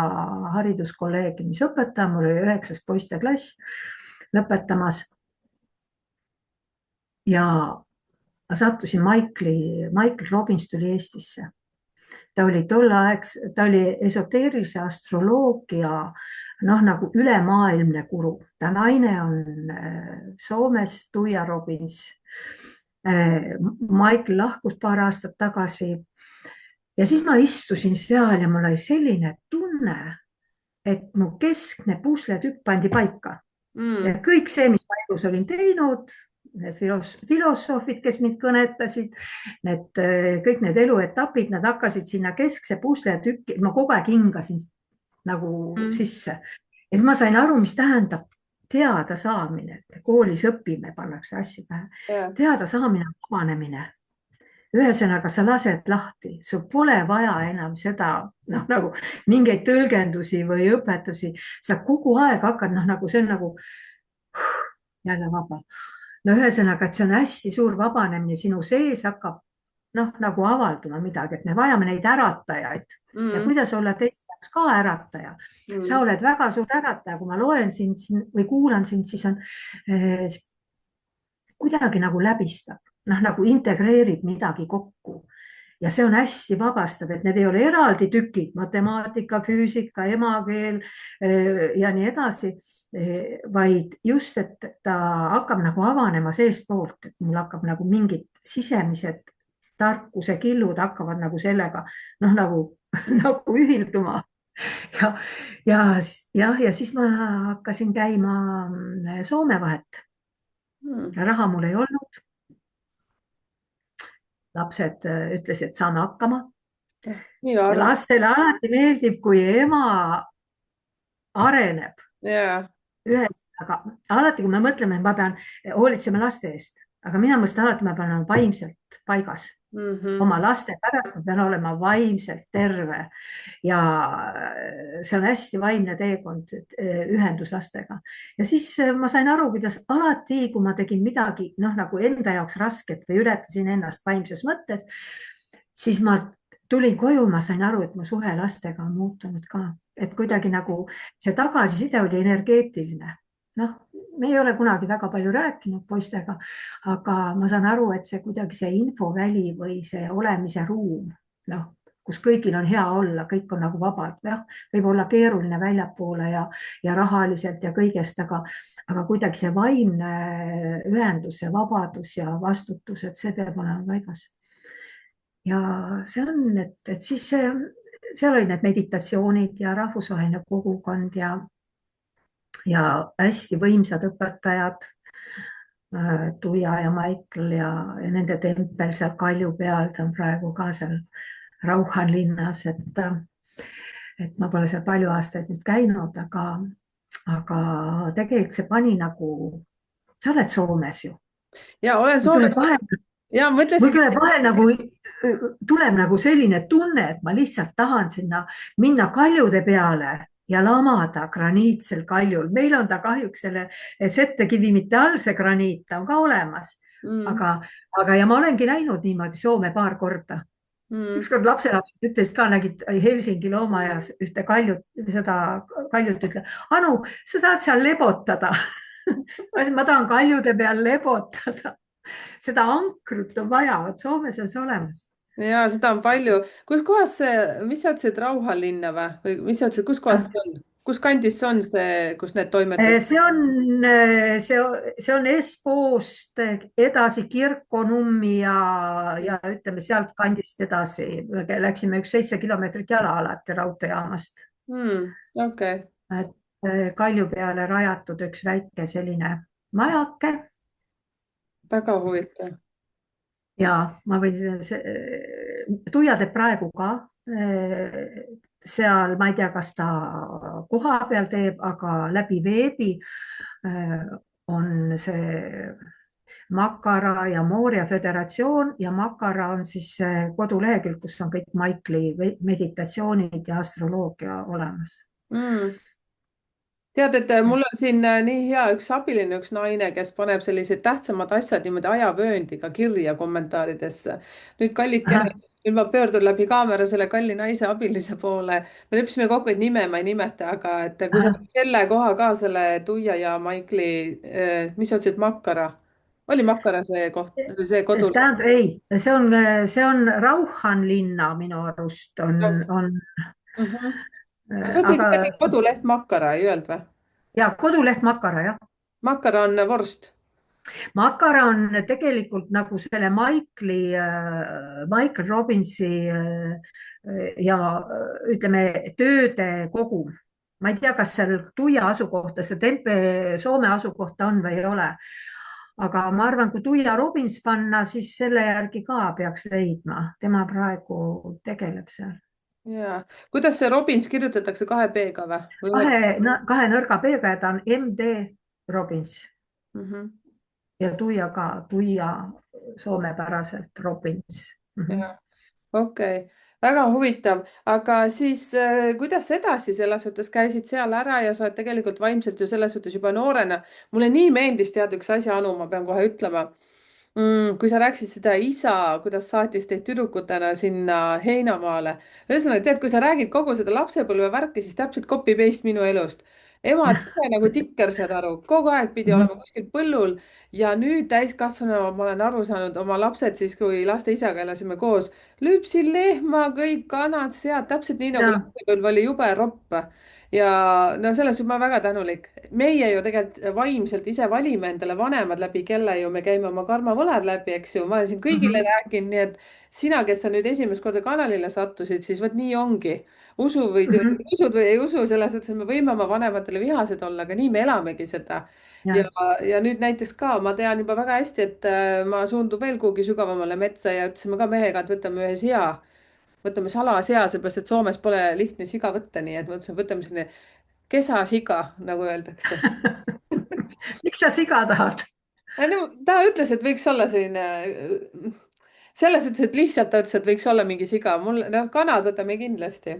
hariduskolleegiumis õpetaja, mul oli 9. poisteklass lõpetamas ja ma sattusin Michael Robbins tuli Eestisse. ta oli ta oli esoteerilise astroloogia nagu ülemaailmne guru. Ta naine on Soomes, Tuija Robbins. Michael lahkus paar aastat tagasi. Ja siis ma istusin seal ja mul oli selline tunne, et mu keskne pusletükk pandi paika. Ja Mm. kõik see, mis ma elus olin teinud, need filosoofid, kes mind kõnetasid, kõik need eluetapid, nad hakkasid sinna keskse pusletükki, ma kogu aeg hingasin nagu Mm. sisse. Ja siis ma sain aru, mis tähendab teada saamine, et koolis õpime, pannakse asju pähe. Ja. Teada saamine on vabanemine. Ühesõnaga, sa lased lahti, sul pole vaja enam seda, nagu mingeid tõlgendusi või õpetusi. Sa kogu aeg hakkad, nagu see on nagu jälle vaba. No ühesõnaga, et see on hästi suur vabanemine, sinu sees hakkab noh, nagu avalduma midagi, et me vajame neid äratajaid ja mm, kuidas olla teiste jaoks ka ärataja. sa mm, oled väga suur ärataja, kui ma loen sind siin või kuulan sind, siis on kuidagi nagu läbistab, noh nagu integreerib midagi kokku ja see on hästi vabastav, et need ei ole eraldi tükid, matemaatika, füüsika, emakeel ja nii edasi, vaid just, et ta hakkab nagu avanema seestpoolt, et mul hakkab nagu mingid sisemised tarkuse killud hakkavad nagu sellega noh, nagu nagu ühilduma ja, ja jah, ja siis ma hakkasin käima Soome vahet. mm. raha mul ei olnud, lapsed ütlesid, et saame hakkama nii ja arm-, lastele alati meeldib, kui ema areneb. jaa. Ühesõnaga, alati kui me mõtleme, et ma pean hoolitsema laste eest, aga mina mõtlen alati, ma pean olema vaimselt paigas. Mhm. Oma laste pärast ma pean olema vaimselt terve ja see on hästi vaimne teekond, ühendus lastega. ja siis ma sain aru, kuidas alati, kui ma tegin midagi noh, nagu enda jaoks rasket või ületasin ennast vaimses mõttes, siis ma tulin koju, ma sain aru, et mu suhe lastega on muutunud ka, et kuidagi nagu see tagasiside oli energeetiline. noh, me ei ole kunagi väga palju rääkinud poistega, aga ma saan aru, et see kuidagi see infoväli või see olemise ruum, noh, kus kõigil on hea olla, kõik on nagu vabad, jah, võib olla keeruline väljapoole ja rahaliselt ja kõigest, aga kuidagi see vaimne ühendus, see vabadus ja vastutus, et see peab olema paigas. ja see on, et siis seal olid need meditatsioonid ja rahvusvaheline kogukond ja hästi võimsad õpetajad, Tuia ja Maicel ja nende tempel seal Kalju peal, ta on praegu ka seal Rauhan linnas, et ma pole seal palju aastaid nüüd käinud, aga tegelikult see pani nagu, sa oled Soomes ju, ja olen mul Soomes tuleb vahel, ja mul mõtlesin, tuleb vahel nagu, tuleb nagu selline tunne, et ma lihtsalt tahan sinna minna kaljude peale ja lamada graniitsel kaljul. meil on ta kahjuks selle settekivimite all, see graniit, ta on ka olemas. mm, aga ja ma olengi läinud niimoodi Soome paar korda. mm, ükskord lapselapsed ütlesid ka, nägid Helsingi loomaajas ühte kaljut, seda kaljut, ütle, Anu, sa saad seal lebotada. ma ütlesin, ma tahan kaljude peal lebotada. seda ankrut on vaja, vot Soomes on see olemas. ja seda on palju. kus kohas see, mis sa ütlesid, Rauha linna või mis sa ütlesid, kus kohas see on? kus kandis see on see, kus need toimetused? see on, see on Espoost edasi Kirkonummi ja ütleme sealtkandist edasi. Läksime üks 7 kilomeetrit jala alati raudteejaamast. Okei, et Kalju peale rajatud üks väike selline majake väga huvitav. ja ma võin, Tuia teeb praegu ka seal, ma ei tea, kas ta kohapeal teeb, aga läbi veebi on see Makara ja Mooria Föderatsioon ja Makara on siis kodulehekülg, kus on kõik Maikli meditatsioonid ja astroloogia olemas. mm. tead, et mul on siin nii hea üks abiline, üks naine, kes paneb sellised tähtsamad asjad niimoodi ajavööndiga kirja kommentaaridesse. nüüd kallikene, nüüd ma pöördun läbi kaamera selle kalli naise abilise poole. me leppisime kokku, et nime ma ei nimeta, aga et kui sa selle koha ka, selle Tuia ja Maikli, mis sa ütlesid, Makara? oli Makara see koht, see koduleht? tähendab, ei, see on Rauhan linna minu arust on, sa ütlesid aga midagi, koduleht Makara, ei öelnud või? ja koduleht Makara, jah. Makara on vorst. Makara on tegelikult nagu selle Michael Robbinsi ja ütleme, tööde kogum. ma ei tea, kas seal Tuia asukohta, see Soome asukohta on või ei ole. aga ma arvan, kui Tuia Robbins panna, siis selle järgi ka peaks leidma, tema praegu tegeleb seal. ja, kuidas see Robins kirjutatakse 2 B-ga või ühe? kahe nõrga B-ga ja ta on MD Robbins Mhm. ja Tuia ka, Tuia soomepäraselt Robbins. Ja, okei, väga huvitav, aga siis kuidas edasi, selles suhtes käisid seal ära ja sa oled tegelikult vaimselt ju selles suhtes juba noorena. mulle nii meeldis, tead, üks asi, Anu, ma pean kohe ütlema. Kui sa rääkisid seda isa, kuidas saatis teid tüdrukutena sinna heinamaale. ühesõnaga, tead, kui sa räägid kogu seda lapsepõlve värki, siis täpselt copy-paste minu elust. ema tihe nagu tikker, saad aru, kogu aeg pidi olema kuskil põllul ja nüüd täiskasvanuna ma olen aru saanud, oma lapsed siis, kui laste isaga elasime koos, lüpsin lehma, kõik kanad, sead, täpselt nii nagu ja, lapsepõlv oli jube ropp. ja no selles suhtes ma olen väga tänulik. meie ju tegelikult vaimselt ise valime endale vanemad, läbi kelle ju me käime oma karmavõlad läbi, eks ju, ma olen siin kõigile mhm, rääkinud, nii et sina, kes sa nüüd esimest korda kanalile sattusid, siis vot nii ongi. mhm, Usud või ei usu, selles suhtes, et me võime oma vanematele vihased olla, aga nii me elamegi seda. ja, ja. ja nüüd näiteks ka ma tean juba väga hästi, et ma suundun veel kuhugi sügavamale metsa ja ütlesime ka mehega, et võtame ühe sea, võtame salasea, seepärast et Soomes pole lihtne siga võtta, nii et mõtlesime, võtame selline kesasiga, nagu öeldakse. Miks sa siga tahad? No ta ütles, et võiks olla selline, selles suhtes, et lihtsalt ta ütles, et võiks olla mingi siga, mul, noh, kanad võtame kindlasti.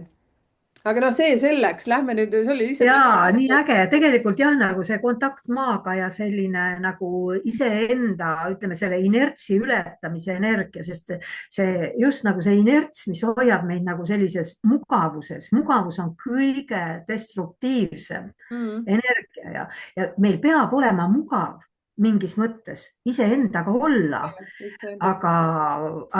aga noh, see selleks, lähme nüüd, see oli lihtsalt Jaa, nii üks. äge, tegelikult jah, nagu see kontakt maaga ja selline nagu iseenda, ütleme selle inertsi ületamise energia, sest see just nagu see inerts, mis hoiab meid nagu sellises mugavuses, mugavus on kõige destruktiivsem Mm. energia ja meil peab olema mugav mingis mõttes iseendaga olla, Iseenda.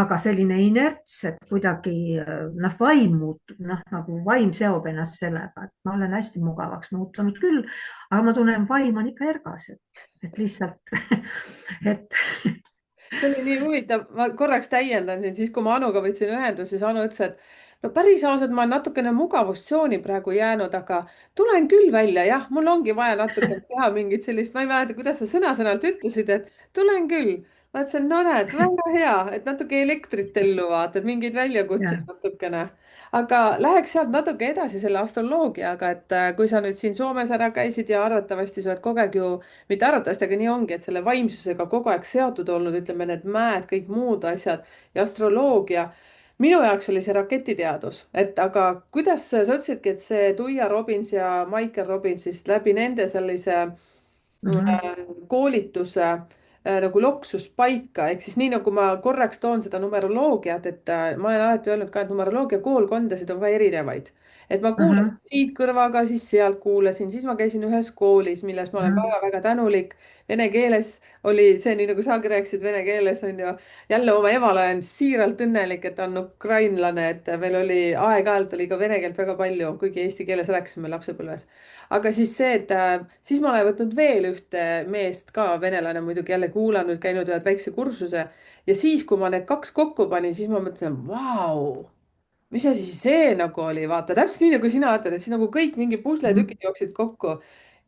aga selline inerts, et kuidagi noh, vaim muutub, noh nagu vaim seob ennast sellega, et ma olen hästi mugavaks muutunud küll, aga ma tunnen, vaim on ikka ergas, et lihtsalt, et see oli nii huvitav, ma korraks täiendan siin, siis kui ma Anuga võtsin ühendust, siis Anu ütles, et no päris ausalt, ma olen natukene mugavustsooni praegu jäänud, aga tulen küll välja, jah, mul ongi vaja natuke teha mingit sellist, ma ei mäleta, kuidas sa sõna-sõnalt ütlesid, et tulen küll. ma ütlesin, no näed, väga hea, et natuke elektrit ellu vaatad, mingeid väljakutseid ja, natukene. aga läheks sealt natuke edasi selle astroloogiaga, et kui sa nüüd siin Soomes ära käisid ja arvatavasti sa oled kogu aeg ju, mitte arvatavasti, aga nii ongi, et selle vaimsusega kogu aeg seotud olnud, ütleme, need mäed, kõik muud asjad ja astroloogia. minu jaoks oli see raketiteadus, et aga kuidas sa ütlesidki, et see Tuia Robins ja Michael Robins siis läbi nende sellise mhm, koolituse nagu loksus paika, ehk siis nii nagu ma korraks toon seda numeroloogiat, et ma olen alati öelnud ka, et numeroloogia koolkondasid on ka erinevaid. et ma kuulasin mhm, siit kõrvaga, siis sealt kuulasin, siis ma käisin ühes koolis, milles ma olen mhm, väga-väga tänulik. Vene keeles oli see nii, nagu sagi rääkisid, vene keeles on ju, jälle oma emale olen siiralt õnnelik, et ta on ukrainlane, et meil oli aeg-ajalt oli ka vene keelt väga palju, kuigi eesti keeles rääkisime lapsepõlves. aga siis see, et siis ma olen võtnud veel ühte meest ka, venelane muidugi, jälle kuulanud, käinud ühe väikse kursuse ja siis, kui ma need kaks kokku panin, siis ma mõtlesin, vau, mis asi see nagu oli, vaata täpselt nii nagu sina ütled, et siis nagu kõik mingi mhm, pusletükid jooksid kokku.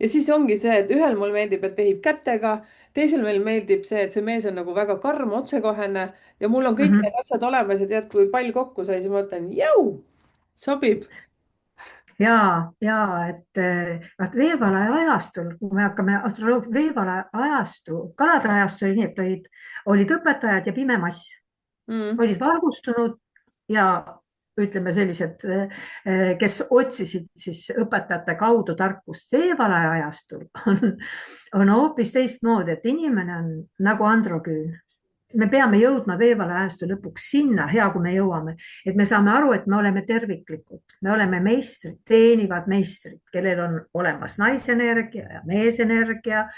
ja siis ongi see, et ühel mul meeldib, et vehib kätega, teisel meil meeldib see, et see mees on nagu väga karm, otsekohene ja mul on kõik mhm. need asjad olemas ja tead, kui pall kokku sai, siis ma mõtlen, jõu, sobib. Et veevalaja ajastul, kui me hakkame veevalaja ajastu, kalade ajastu oli nii, et olid õpetajad ja pime mass, Mm. olid valgustunud ja ütleme sellised, kes otsisid siis õpetajate kaudu tarkust. veevalaja ajastul on hoopis teistmoodi, et inimene on nagu androküün. Me peame jõudma veevalajastu lõpuks sinna, hea kui me jõuame, et me saame aru, et me oleme terviklikud, me oleme meistrid, teenivad meistrid, kellel on olemas naisenergia ja meesenergia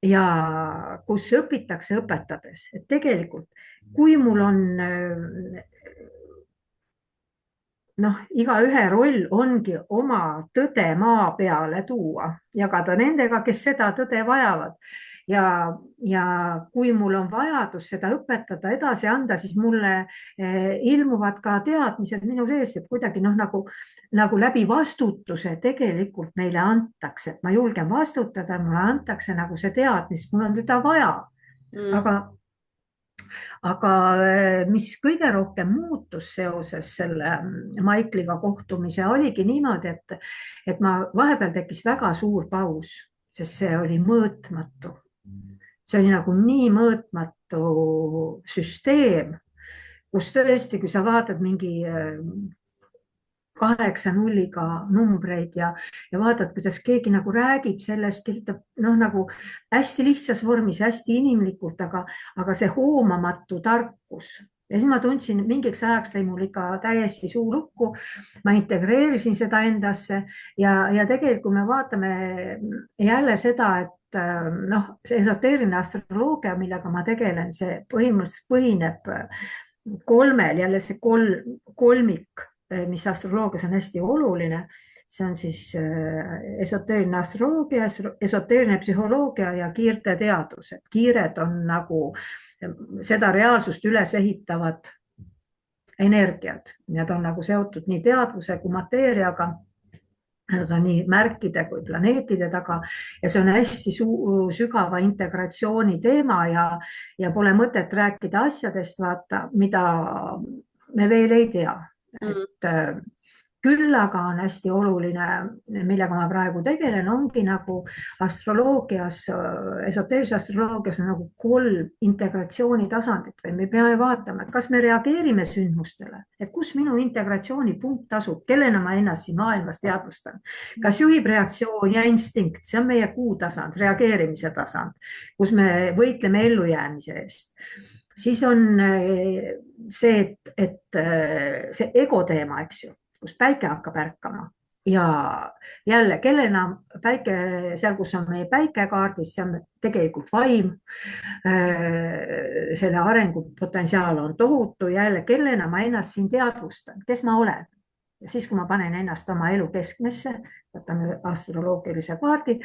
ja kus õpitakse õpetades, et tegelikult kui mul on noh, igaühe roll ongi oma tõde maa peale tuua, jagada nendega, kes seda tõde vajavad. ja, ja kui mul on vajadus seda õpetada, edasi anda, siis mulle ilmuvad ka teadmised minu seest, et kuidagi noh, nagu läbi vastutuse tegelikult meile antakse, et ma julgen vastutada, mulle antakse nagu see teadmine, mul on teda vaja. Mm. Aga mis kõige rohkem muutus seoses selle Maikliga kohtumise, oligi niimoodi, et ma vahepeal tekkis väga suur paus, sest see oli mõõtmatu. See oli nagu nii mõõtmatu süsteem, kus tõesti, kui sa vaatad mingi kaheksa nulliga numbreid ja vaatad, kuidas keegi nagu räägib sellest, kirjutab noh, nagu hästi lihtsas vormis, hästi inimlikult, aga see hoomamatu tarkus. Ja siis ma tundsin, mingiks ajaks lõi mul ikka täiesti suu lukku. Ma integreerisin seda endasse ja tegelikult, kui me vaatame jälle seda, et noh, see esoteeriline astroloogia, millega ma tegelen, see põhimõtteliselt põhineb kolmel, jälle see kolmik, mis astroloogias on hästi oluline. See on siis esoteeriline astroloogia, esoteeriline psühholoogia ja kiirteteadus. Et kiired on nagu seda reaalsust üles ehitavad energiat. Need on nagu seotud nii teadvuse kui mateeriaga. Nad on nii märkide kui planeetide taga ja see on hästi sügava integratsiooni teema ja pole mõtet rääkida asjadest, vaata, mida me veel ei tea. Et küll aga on hästi oluline, millega ma praegu tegelen, ongi nagu astroloogias, esoteerilises astroloogias on nagu 3 integratsiooni tasandit või me peame vaatama, et kas me reageerime sündmustele, et kus minu integratsioonipunkt asub, kellena ma ennast siin maailmas teadvustan. Kas juhib reaktsioon ja instinkt, see on meie kuutasand, reageerimise tasand, kus me võitleme ellujäämise eest. Siis on see, et see ego teema, eks ju, kus päike hakkab ärkama ja jälle, kellena päike, seal, kus on meie päikekaardis, see on tegelikult vaim. Selle arengupotentsiaal on tohutu, jälle, kellena ma ennast siin teadvustan, kes ma olen. Ja siis, kui ma panen ennast oma elu keskmesse, võtame astroloogilise kaardi,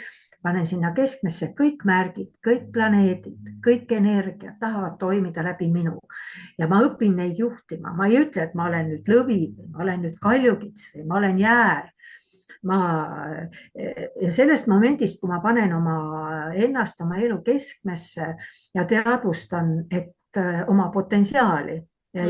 panen sinna keskmesse kõik märgid, kõik planeedid, kõik energiat tahavad toimida läbi minu. Ja ma õpin neid juhtima. Ma ei ütle, et ma olen nüüd lõvi või ma olen nüüd kaljukits või ma olen jäär. Ja sellest momendist, kui ma panen ennast oma elu keskmesse ja teadvustan, et oma potentsiaali ja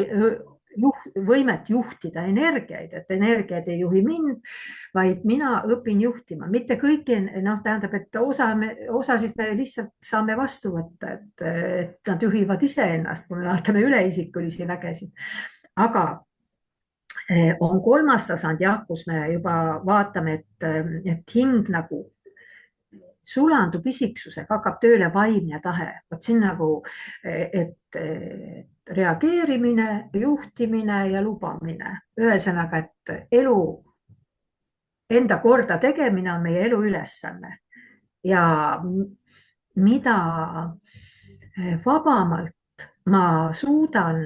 võimet juhtida energiaid, et energiaid ei juhi mind, vaid mina õpin juhtima. Mitte kõiki, noh, tähendab, et osasid me lihtsalt saame vastu võtta, et nad juhivad iseennast, kui me vaatame üleisikulisi vägesid. Aga on 3. tasand, jah, kus me juba vaatame, et hing nagu sulandub isiksusega, hakkab tööle vaimne tahe. Vot siin nagu, et reageerimine, juhtimine ja lubamine. Ühesõnaga, et elu enda korda tegemine on meie elu ülesanne. Ja mida vabamalt ma suudan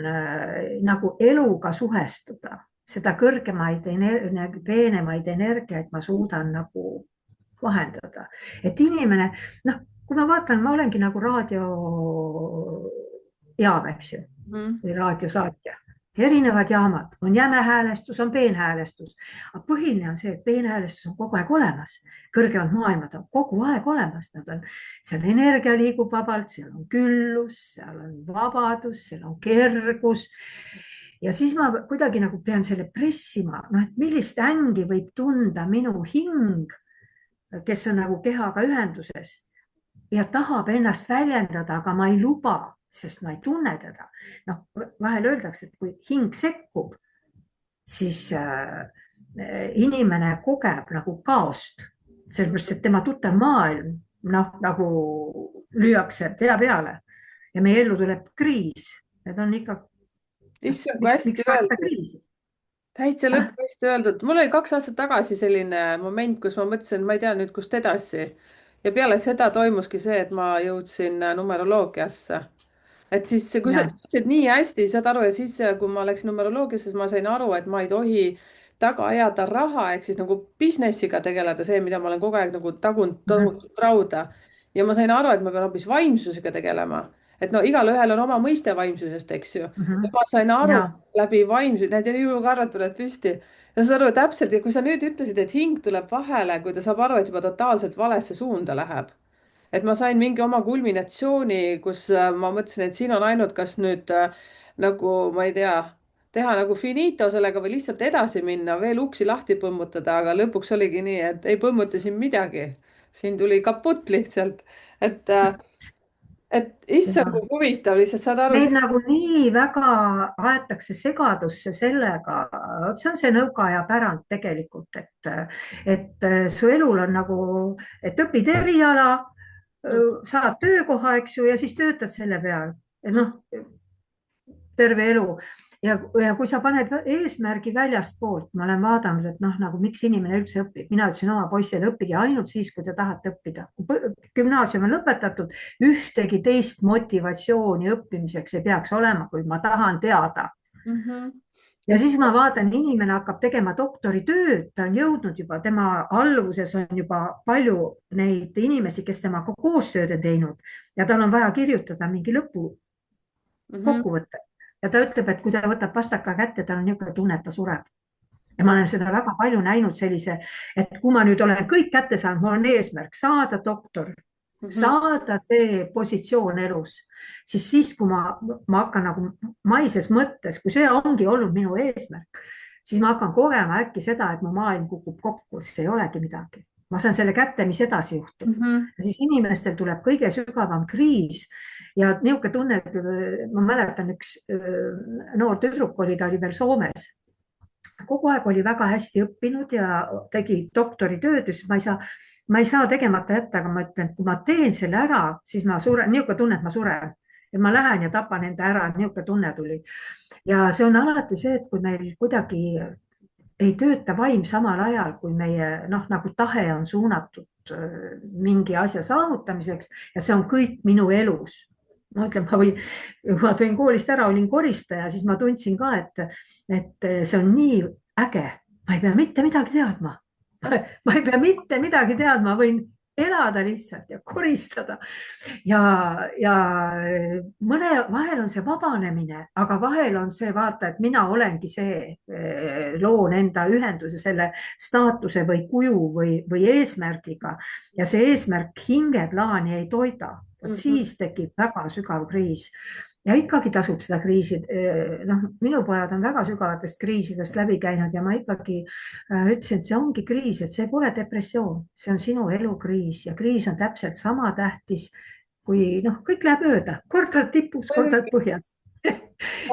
nagu eluga suhestuda, seda kõrgemaid, peenemaid energiaid ma suudan nagu vahendada. Et inimene, noh, kui ma vaatan, ma olengi nagu raadiojaam, eks ju, või raadiosaatja. Erinevad jaamad, on jäme häälestus, on peenhäälestus. Aga põhiline on see, et peenhäälestus on kogu aeg olemas. Kõrgemad maailmad on kogu aeg olemas. Seal energia liigub vabalt, seal on küllus, seal on vabadus, seal on kergus. Ja siis ma kuidagi nagu pean selle pressima, noh, et millist ängi võib tunda minu hing, kes on nagu kehaga ühenduses ja tahab ennast väljendada, aga ma ei luba, sest ma ei tunne teda. Noh, vahel öeldakse, et kui hing sekkub, siis inimene kogeb nagu kaost, sellepärast, et tema tuttav maailm, noh, nagu lüüakse pea peale ja meie ellu tuleb kriis. Need on ikka, issand, kui hästi öeldud. Täitsa lõppu hästi öeldud. Mul oli 2 aastat tagasi selline moment, kus ma mõtlesin, ma ei tea nüüd, kust edasi. Ja peale seda toimuski see, et ma jõudsin numeroloogiasse. Et siis, kui sa ütlesid nii hästi, saad aru, ja siis, kui ma läksin numeroloogiasse, siis ma sain aru, et ma ei tohi taga ajada raha, ehk siis nagu businessiga tegeleda, see, mida ma olen kogu aeg nagu tagunud rauda. Ja ma sain aru, et ma pean hoopis vaimsusega tegelema. Et no igalühel on oma mõiste vaimsusest, eks ju. Ja ma sain aru läbi vaimsus, näed, juukarvad tulevad püsti. Ja saad aru täpselt, ja kui sa nüüd ütlesid, et hing tuleb vahele, kui ta saab aru, et juba totaalselt valesse suunda läheb. Et ma sain mingi oma kulminatsiooni, kus ma mõtlesin, et siin on ainult kas nüüd nagu, ma ei tea, teha nagu finito sellega või lihtsalt edasi minna, veel uksi lahti põmmutada, aga lõpuks oligi nii, et ei põmmuta siin midagi. Siin tuli kaputt lihtsalt, et et issand, ja kui huvitav, lihtsalt saad aru. meid nagu nii väga aetakse segadusse sellega, vot see on see nõukaaja pärand tegelikult, et su elul on nagu, et õpid eriala, saad töökoha, eks ju, ja siis töötad selle peal. Et noh, terve elu. Ja kui sa paned eesmärgi väljastpoolt, ma olen vaadanud, et noh, nagu miks inimene üldse õpib, mina ütlesin oma poistele, õppige ainult siis, kui te tahate õppida. Kui gümnaasium on lõpetatud, ühtegi teist motivatsiooni õppimiseks ei peaks olema, kui ma tahan teada. Mhm. Ja siis ma vaatan, inimene hakkab tegema doktoritööd, ta on jõudnud juba, tema alluvuses on juba palju neid inimesi, kes temaga koostööd on teinud ja tal on vaja kirjutada mingi Mhm. lõpukokkuvõte. Ja ta ütleb, et kui ta võtab pastaka kätte, tal on niisugune tunne, et ta sureb. Ja ma olen seda väga palju näinud sellise, et kui ma nüüd olen kõik kätte saanud, mul on eesmärk saada doktor, Mhm. saada see positsioon elus, siis kui ma hakkan nagu maises mõttes, kui see ongi olnud minu eesmärk, siis ma hakkan kogema äkki seda, et mu maailm kukub kokku, see ei olegi midagi. Ma saan selle kätte, mis edasi juhtub. Mhm. Ja siis inimestel tuleb kõige sügavam kriis ja niisugune tunne, et ma mäletan, üks noor tüdruk oli, ta oli veel Soomes. Kogu aeg oli väga hästi õppinud ja tegi doktoritööd, siis ma ei saa tegemata jätta, aga ma ütlen, et kui ma teen selle ära, siis ma suren, niisugune tunne, et ma suren. Et ma lähen ja tapan enda ära, niisugune tunne tuli. Ja see on alati see, et kui meil kuidagi ei tööta vaim samal ajal, kui meie noh, nagu tahe on suunatud mingi asja saavutamiseks ja see on kõik minu elus. Ma ütlen, ma tulin koolist ära, olin koristaja, siis ma tundsin ka, et see on nii äge, ma ei pea mitte midagi teadma. Ma ei pea mitte midagi teadma, võin elada lihtsalt ja koristada. Ja vahel on see vabanemine, aga vahel on see vaata, et mina olengi see, loon enda ühenduse selle staatuse või kuju või eesmärgiga ja see eesmärk hingeplaani ei toida. Vot Mhm. siis tekib väga sügav kriis ja ikkagi tasub seda kriisi. Noh, minu pojad on väga sügavatest kriisidest läbi käinud ja ma ikkagi ütlesin, et see ongi kriis, et see pole depressioon, see on sinu elukriis ja kriis on täpselt sama tähtis kui noh, kõik läheb mööda, kord oled tipus, kord oled põhjas.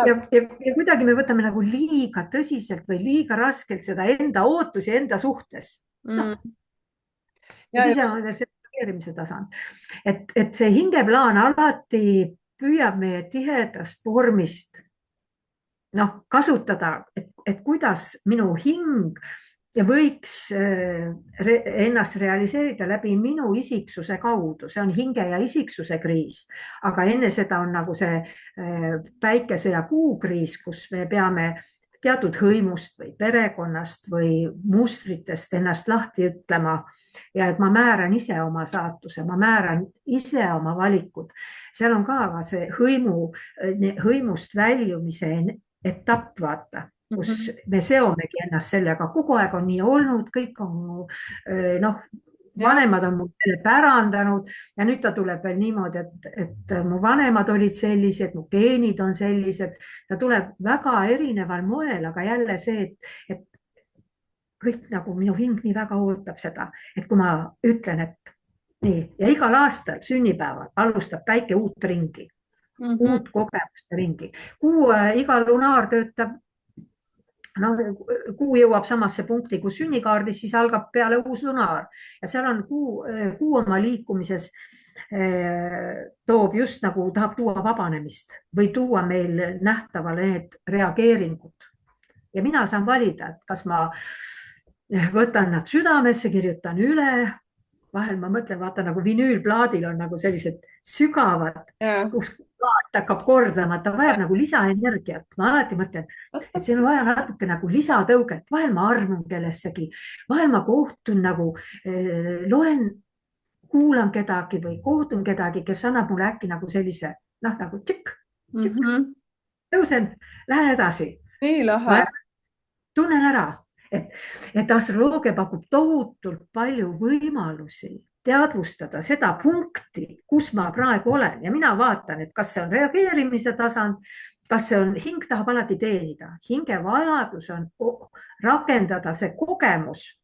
Ja kuidagi me võtame nagu liiga tõsiselt või liiga raskelt seda enda ootusi enda suhtes. Noh, Mm. ja Ja, siis on veel see reageerimise tasand, et see hingeplaan alati püüab meie tihedast vormist noh, kasutada, et kuidas minu hing võiks ennast realiseerida läbi minu isiksuse kaudu, see on hinge ja isiksuse kriis. Aga enne seda on nagu see päikese ja kuu kriis, kus me peame teatud hõimust või perekonnast või mustritest ennast lahti ütlema. Ja et ma määran ise oma saatuse, ma määran ise oma valikud. Seal on ka see hõimust väljumise etapp, vaata, kus mhm. me seomegi ennast sellega, kogu aeg on nii olnud, kõik on noh, Ja, vanemad on mul selle pärandanud ja nüüd ta tuleb veel niimoodi, et mu vanemad olid sellised, mu geenid on sellised, ta tuleb väga erineval moel, aga jälle see, et kõik nagu minu hing nii väga ootab seda, et kui ma ütlen, et nii ja igal aastal sünnipäeval alustab päike uut ringi, mhm. uut kogemuste ringi. Iga lunaar töötab, no kuu jõuab samasse punkti, kus sünnikaardis, siis algab peale uus lunaar ja seal on kuu oma liikumises toob just nagu tahab tuua vabanemist või tuua meil nähtavale need reageeringud. Ja mina saan valida, et kas ma võtan nad südamesse, kirjutan üle. Vahel ma mõtlen, vaata nagu vinüülplaadil on nagu sellised sügavad, Ja. kus plaat hakkab kordama, ta vajab nagu lisaenergiat. Ma alati mõtlen, et siin on vaja natuke nagu lisatõuget. Vahel ma armun kellessegi, vahel ma kohtun nagu, loen, kuulan kedagi või kohtun kedagi, kes annab mulle äkki nagu sellise, noh nagu tšikk, tšikk, Mhm. tõusen, lähen edasi. Nii Ma lahe. tunnen ära, et astroloogia pakub tohutult palju võimalusi teadvustada seda punkti, kus ma praegu olen ja mina vaatan, et kas see on reageerimise tasand, kas see on, hing tahab alati teenida, hinge vajadus on rakendada see kogemus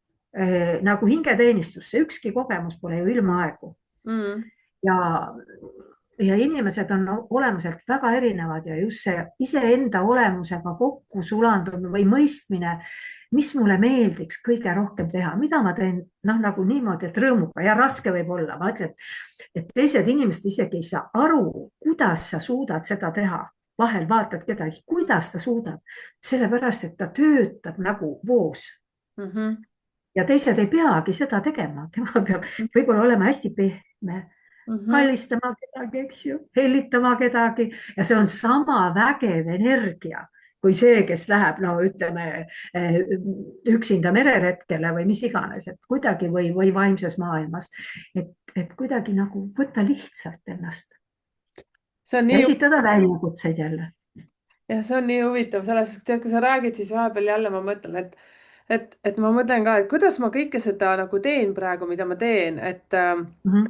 nagu hingeteenistusse, ükski kogemus pole ju ilmaaegu. Mm. Ja ja inimesed on olemuselt väga erinevad ja just see iseenda olemusega kokku sulandumine või mõistmine, mis mulle meeldiks kõige rohkem teha, mida ma teen, noh, nagu niimoodi, et rõõmuga ja raske võib olla, ma ütlen, et teised inimesed isegi ei saa aru, kuidas sa suudad seda teha. Vahel vaatad kedagi, kuidas ta suudab, sellepärast et ta töötab nagu voos Mhm. ja teised ei peagi seda tegema, tema peab võib-olla olema hästi pehme, Mhm. kallistama kedagi, eks ju, hellitama kedagi ja see on sama vägev energia kui see, kes läheb, no ütleme üksinda mereretkele või mis iganes, et kuidagi või vaimses maailmas, et kuidagi nagu võtta lihtsalt ennast see on ja nii, esitada väljakutseid jälle. jah, see on nii huvitav selles suhtes, tead, kui sa räägid, siis vahepeal jälle ma mõtlen, et ma mõtlen ka, et kuidas ma kõike seda nagu teen praegu, mida ma teen, et Mhm.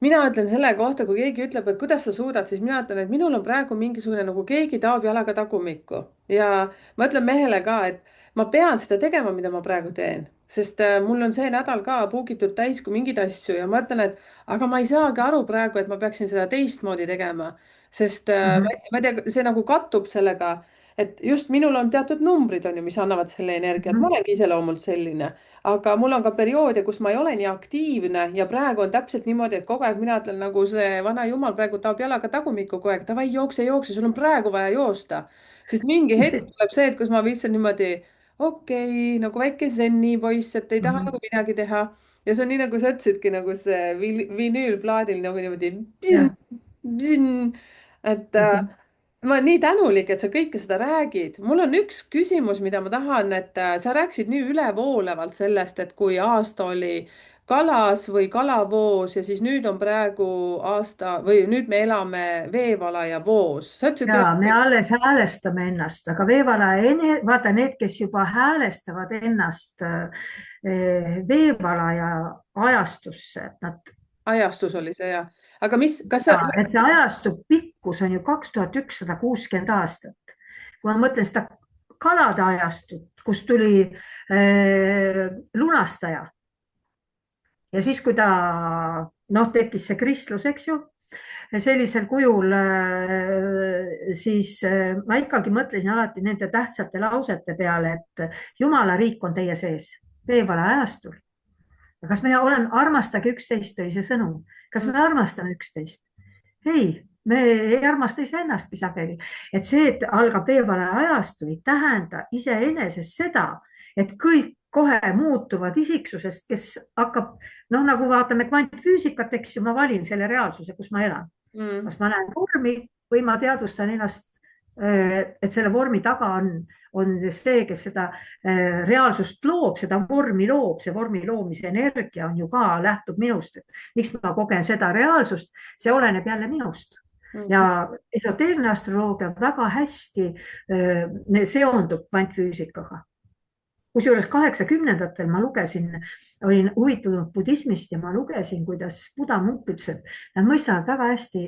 mina ütlen selle kohta, kui keegi ütleb, et kuidas sa suudad, siis mina ütlen, et minul on praegu mingisugune nagu keegi taob jalaga tagumikku ja ma ütlen mehele ka, et ma pean seda tegema, mida ma praegu teen, sest mul on see nädal ka puugitud täis kui mingeid asju ja ma ütlen, et aga ma ei saagi aru praegu, et ma peaksin seda teistmoodi tegema, sest Mhm. ma ei tea, see nagu kattub sellega, et just minul on teatud numbrid on ju, mis annavad selle energia, et ma Mhm. olengi iseloomult selline, aga mul on ka perioode, kus ma ei ole nii aktiivne ja praegu on täpselt niimoodi, et kogu aeg mina ütlen nagu see vana jumal praegu taob jalaga tagumikku kogu aeg, davai, jookse, jookse, sul on praegu vaja joosta. sest mingi hetk tuleb see, et kus ma lihtsalt niimoodi okei okay,, nagu väike zennipoiss, et ei taha Mhm. nagu midagi teha. ja see on nii, nagu sa ütlesidki, nagu see vinüülplaadil nagu niimoodi psin, jah. psin, et Mhm. ma olen nii tänulik, et sa kõike seda räägid. mul on üks küsimus, mida ma tahan, et sa rääkisid nii ülevoolavalt sellest, et kui aasta oli kalas või kalavoos ja siis nüüd on praegu aasta või nüüd me elame veevala ja voos. sa ütlesid ja me kuidagi alles häälestame ennast, aga veevala, vaata need, kes juba häälestavad ennast veevalaja ajastusse, nad ajastus oli see ja, aga mis, kas sa, ja et see ajastu pikkus on ju 2160 aastat. kui ma mõtlen seda kalade ajastut, kus tuli lunastaja ja siis, kui ta noh, tekkis see kristlus, eks ju, sellisel kujul, siis ma ikkagi mõtlesin alati nende tähtsate lausete peale, et Jumala riik on teie sees, veevala ajastul. kas me oleme, armastage üksteist, oli see sõnum. kas me armastame üksteist? ei, me ei armasta iseennastki sageli. et see, et algab veevala ajastu, ei tähenda iseenesest seda, et kõik kohe muutuvad isiksusest, kes hakkab, noh, nagu vaatame kvantfüüsikat, eks ju, ma valin selle reaalsuse, kus ma elan. mm, kas ma näen vormi või ma teadvustan ennast, et selle vormi taga on see, kes seda reaalsust loob, seda vormi loob, see vormi loomise energia on ju ka, lähtub minust, et miks ma kogen seda reaalsust, see oleneb jälle minust. ja mm, esoteerne astroloogia väga hästi seondub kvantfüüsikaga. kusjuures 80-ndatel ma lugesin, olin huvitunud budismist ja ma lugesin, kuidas Buda munk ütles, et nad mõistavad väga hästi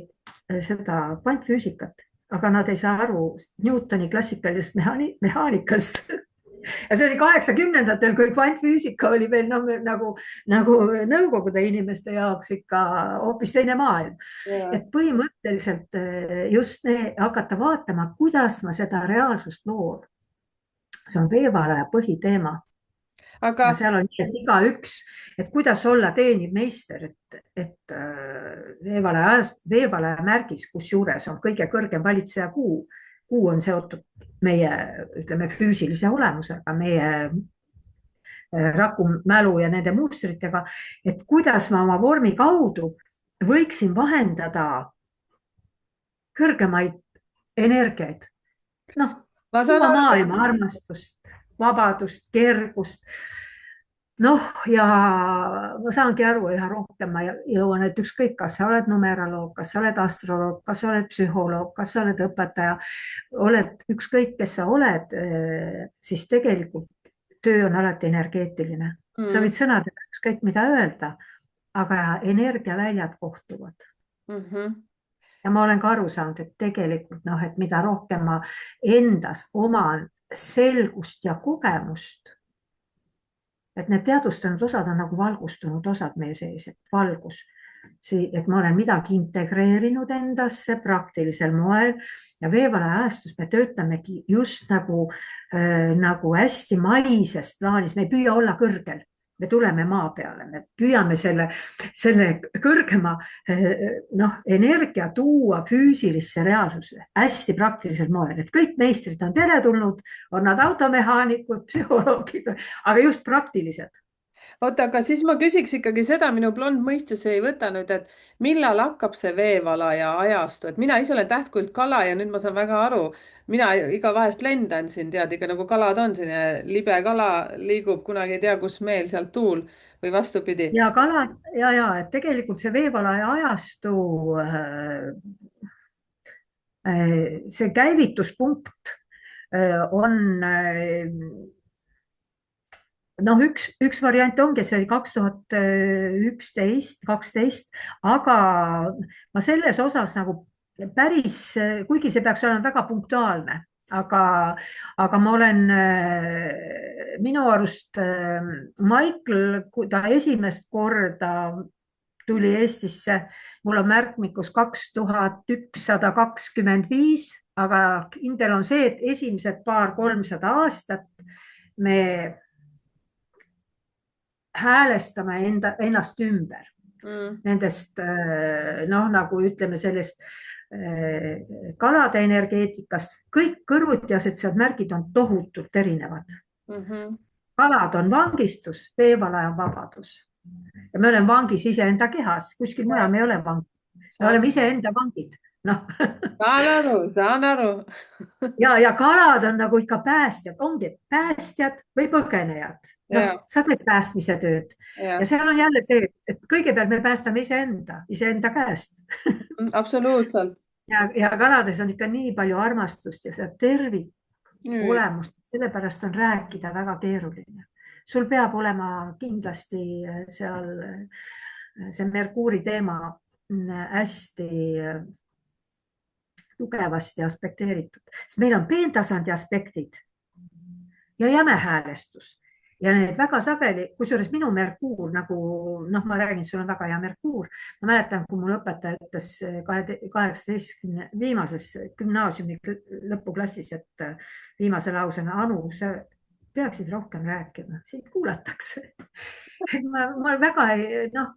seda kvantfüüsikat, aga nad ei saa aru Newtoni klassikalisest mehaanikast. ja see oli 80-ndatel, kui kvantfüüsika oli veel noh, nagu nõukogude inimeste jaoks ikka hoopis teine maailm. ja. et põhimõtteliselt just hakata vaatama, kuidas ma seda reaalsust loon. see on veevalaja põhiteema aga ja seal on nii, et igaüks, et kuidas olla teeniv meister, et veevalaja märgis, kusjuures on kõige kõrgem valitseja kuu. kuu on seotud meie, ütleme, füüsilise olemusega, meie raku mälu ja nende mustritega, et kuidas ma oma vormi kaudu võiksin vahendada kõrgemaid energiaid. noh, ma saan tuua aru, maailma armastust, vabadust, kergust. noh, ja ma saangi aru üha rohkem, ma jõuan, et ükskõik, kas sa oled numeroloog, kas sa oled astroloog, kas sa oled psühholoog, kas sa oled õpetaja, oled ükskõik, kes sa oled, siis tegelikult töö on alati energeetiline. sa mm, võid sõnadega ükskõik mida öelda, aga energiaväljad kohtuvad. mm, ja ma olen ka aru saanud, et tegelikult noh, et mida rohkem ma endas oman selgust ja kogemust, et need teadvustanud osad on nagu valgustunud osad meie sees, et valgus. et ma olen midagi integreerinud endasse praktilisel moel ja veevalaajastus me töötamegi just nagu hästi maises plaanis, me ei püüa olla kõrgel, me tuleme maa peale, me püüame selle kõrgema noh, energia tuua füüsilisse reaalsusse hästi praktilisel moel, et kõik meistrid on teretulnud, on nad automehaanikud, psühholoogid, aga just praktilised. oota, aga siis ma küsiks ikkagi seda, minu blond mõistus ei võta nüüd, et millal hakkab see veevalaja ajastu, et mina ise olen tähtkuld kala ja nüüd ma saan väga aru, mina iga vahest lendan siin, tead ikka nagu kalad on siin ja libe kala liigub, kunagi ei tea, kus meel, sealt tuul või vastupidi. ja kalad et tegelikult see veevalaja ajastu, see käivituspunkt on noh, üks variant ongi, see oli 2011, 12, aga ma selles osas nagu päris, kuigi see peaks olema väga punktuaalne, aga ma olen minu arust Michael, kui ta esimest korda tuli Eestisse, mul on märkmikus 2125, aga kindel on see, et esimesed 200–300 aastat me häälestame ennast ümber nendest noh, nagu ütleme sellest kalade energeetikast, kõik kõrvuti asetsevad märgid on tohutult erinevad. Kalad on vangistus, veevalaja on vabadus. Ja me oleme vangis iseenda kehas, kuskil mujal me ei ole vangid. Me oleme iseenda vangid. No. Saan aru. ja kalad on nagu ikka päästjad, ongi päästjad või põgenejad. No, sa teed päästmise tööd ja seal on jälle see, et kõigepealt me päästame iseenda käest. Absoluutselt. Ja kalades on ikka nii palju armastust ja seda tervikolemust, sellepärast on rääkida väga keeruline. Sul peab olema kindlasti seal see Merkuuri teema hästi tugevasti aspekteeritud, sest meil on peentasandi aspektid ja jämehäälestus. Ja need väga sageli, kusjuures minu Merkuur, nagu noh, ma räägin, sul on väga hea Merkuur. Ma mäletan, kui mul õpetaja ütles 18 viimases gümnaasiumi lõpuklassis, et viimase lausena, Anu, sa peaksid rohkem rääkima, sind kuulatakse. Ma väga noh,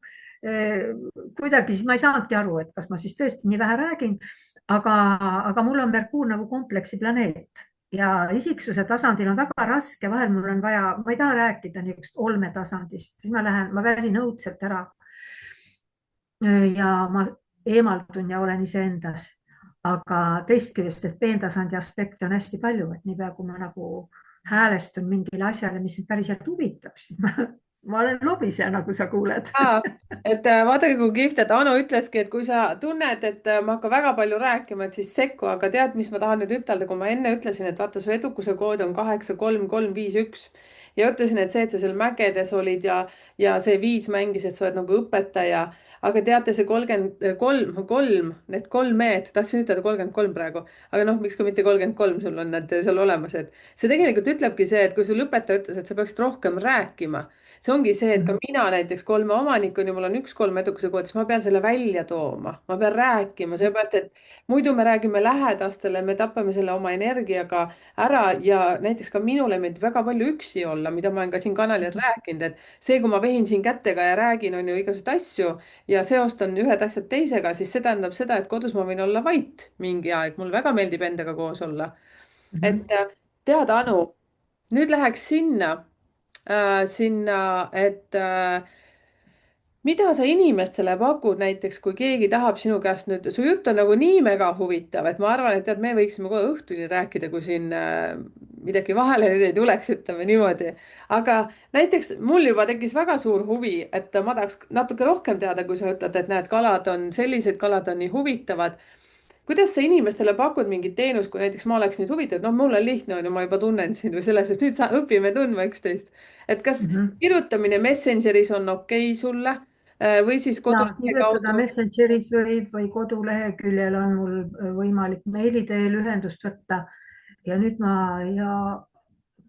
kuidagi siis ma ei saanudki aru, et kas ma siis tõesti nii vähe räägin, aga mul on Merkuur nagu kompleksi planeet. Ja isiksuse tasandil on väga raske, vahel mul on vaja, ma ei taha rääkida niisugust olmetasandist, siis ma väsin õudselt ära. Ja ma eemaldun ja olen iseendas. Aga teist küljest, et peentasandi aspekte on hästi palju, et niipea kui ma nagu häälestun mingile asjale, mis päriselt huvitab, siis ma olen lobisja, nagu sa kuuled. Et vaadake, kui kihvt, et Anu ütleski, et kui sa tunned, et ma hakkan väga palju rääkima, et siis sekku, aga tead, mis ma tahan nüüd ütelda, kui ma enne ütlesin, et vaata, su edukuse kood on 83351 ja ütlesin, et see, et sa seal mägedes olid ja see 5 mängis, et sa oled nagu õpetaja, aga teate, see 33, need 3 tahtsin ütelda 33 praegu, aga noh, miks ka mitte 33, sul on nad seal olemas, et see tegelikult ütlebki see, et kui sul õpetaja ütles, et sa peaksid rohkem rääkima, see ongi see, et ka mina näiteks 3 omanikuni, mul on 1-3 edukuse kood, siis ma pean selle välja tooma, ma pean rääkima, seepärast et muidu me räägime lähedastele, me tapame selle oma energiaga ära ja näiteks ka minule meeldib väga palju üksi olla, mida ma olen ka siin kanalil rääkinud, et see, kui ma vehin siin kätega ja räägin, on ju igasuguseid asju ja seostan ühed asjad teisega, siis see tähendab seda, et kodus ma võin olla vait mingi aeg, mul väga meeldib endaga koos olla. Et tead, Anu, nüüd läheks sinna, et mida sa inimestele pakud näiteks, kui keegi tahab sinu käest nüüd, su jutt on nagu nii mega huvitav, et ma arvan, et tead, me võiksime kohe õhtuni rääkida, kui siin midagi vahele nüüd ei tuleks, ütleme niimoodi. aga näiteks mul juba tekkis väga suur huvi, et ma tahaks natuke rohkem teada, kui sa ütled, et näed, kalad on sellised, kalad on nii huvitavad. Kuidas sa inimestele pakud mingit teenust, kui näiteks ma oleks nüüd huvitatud, noh, mul on lihtne, on ju, ma juba tunnen sind või selles, et nüüd õpime tundma üksteist. Et kas kirjutamine Messengeris on okei sulle või siis kodulehe kirjutada kaudu? Messengeris või koduleheküljel on mul võimalik meili teel ühendust võtta. Ja nüüd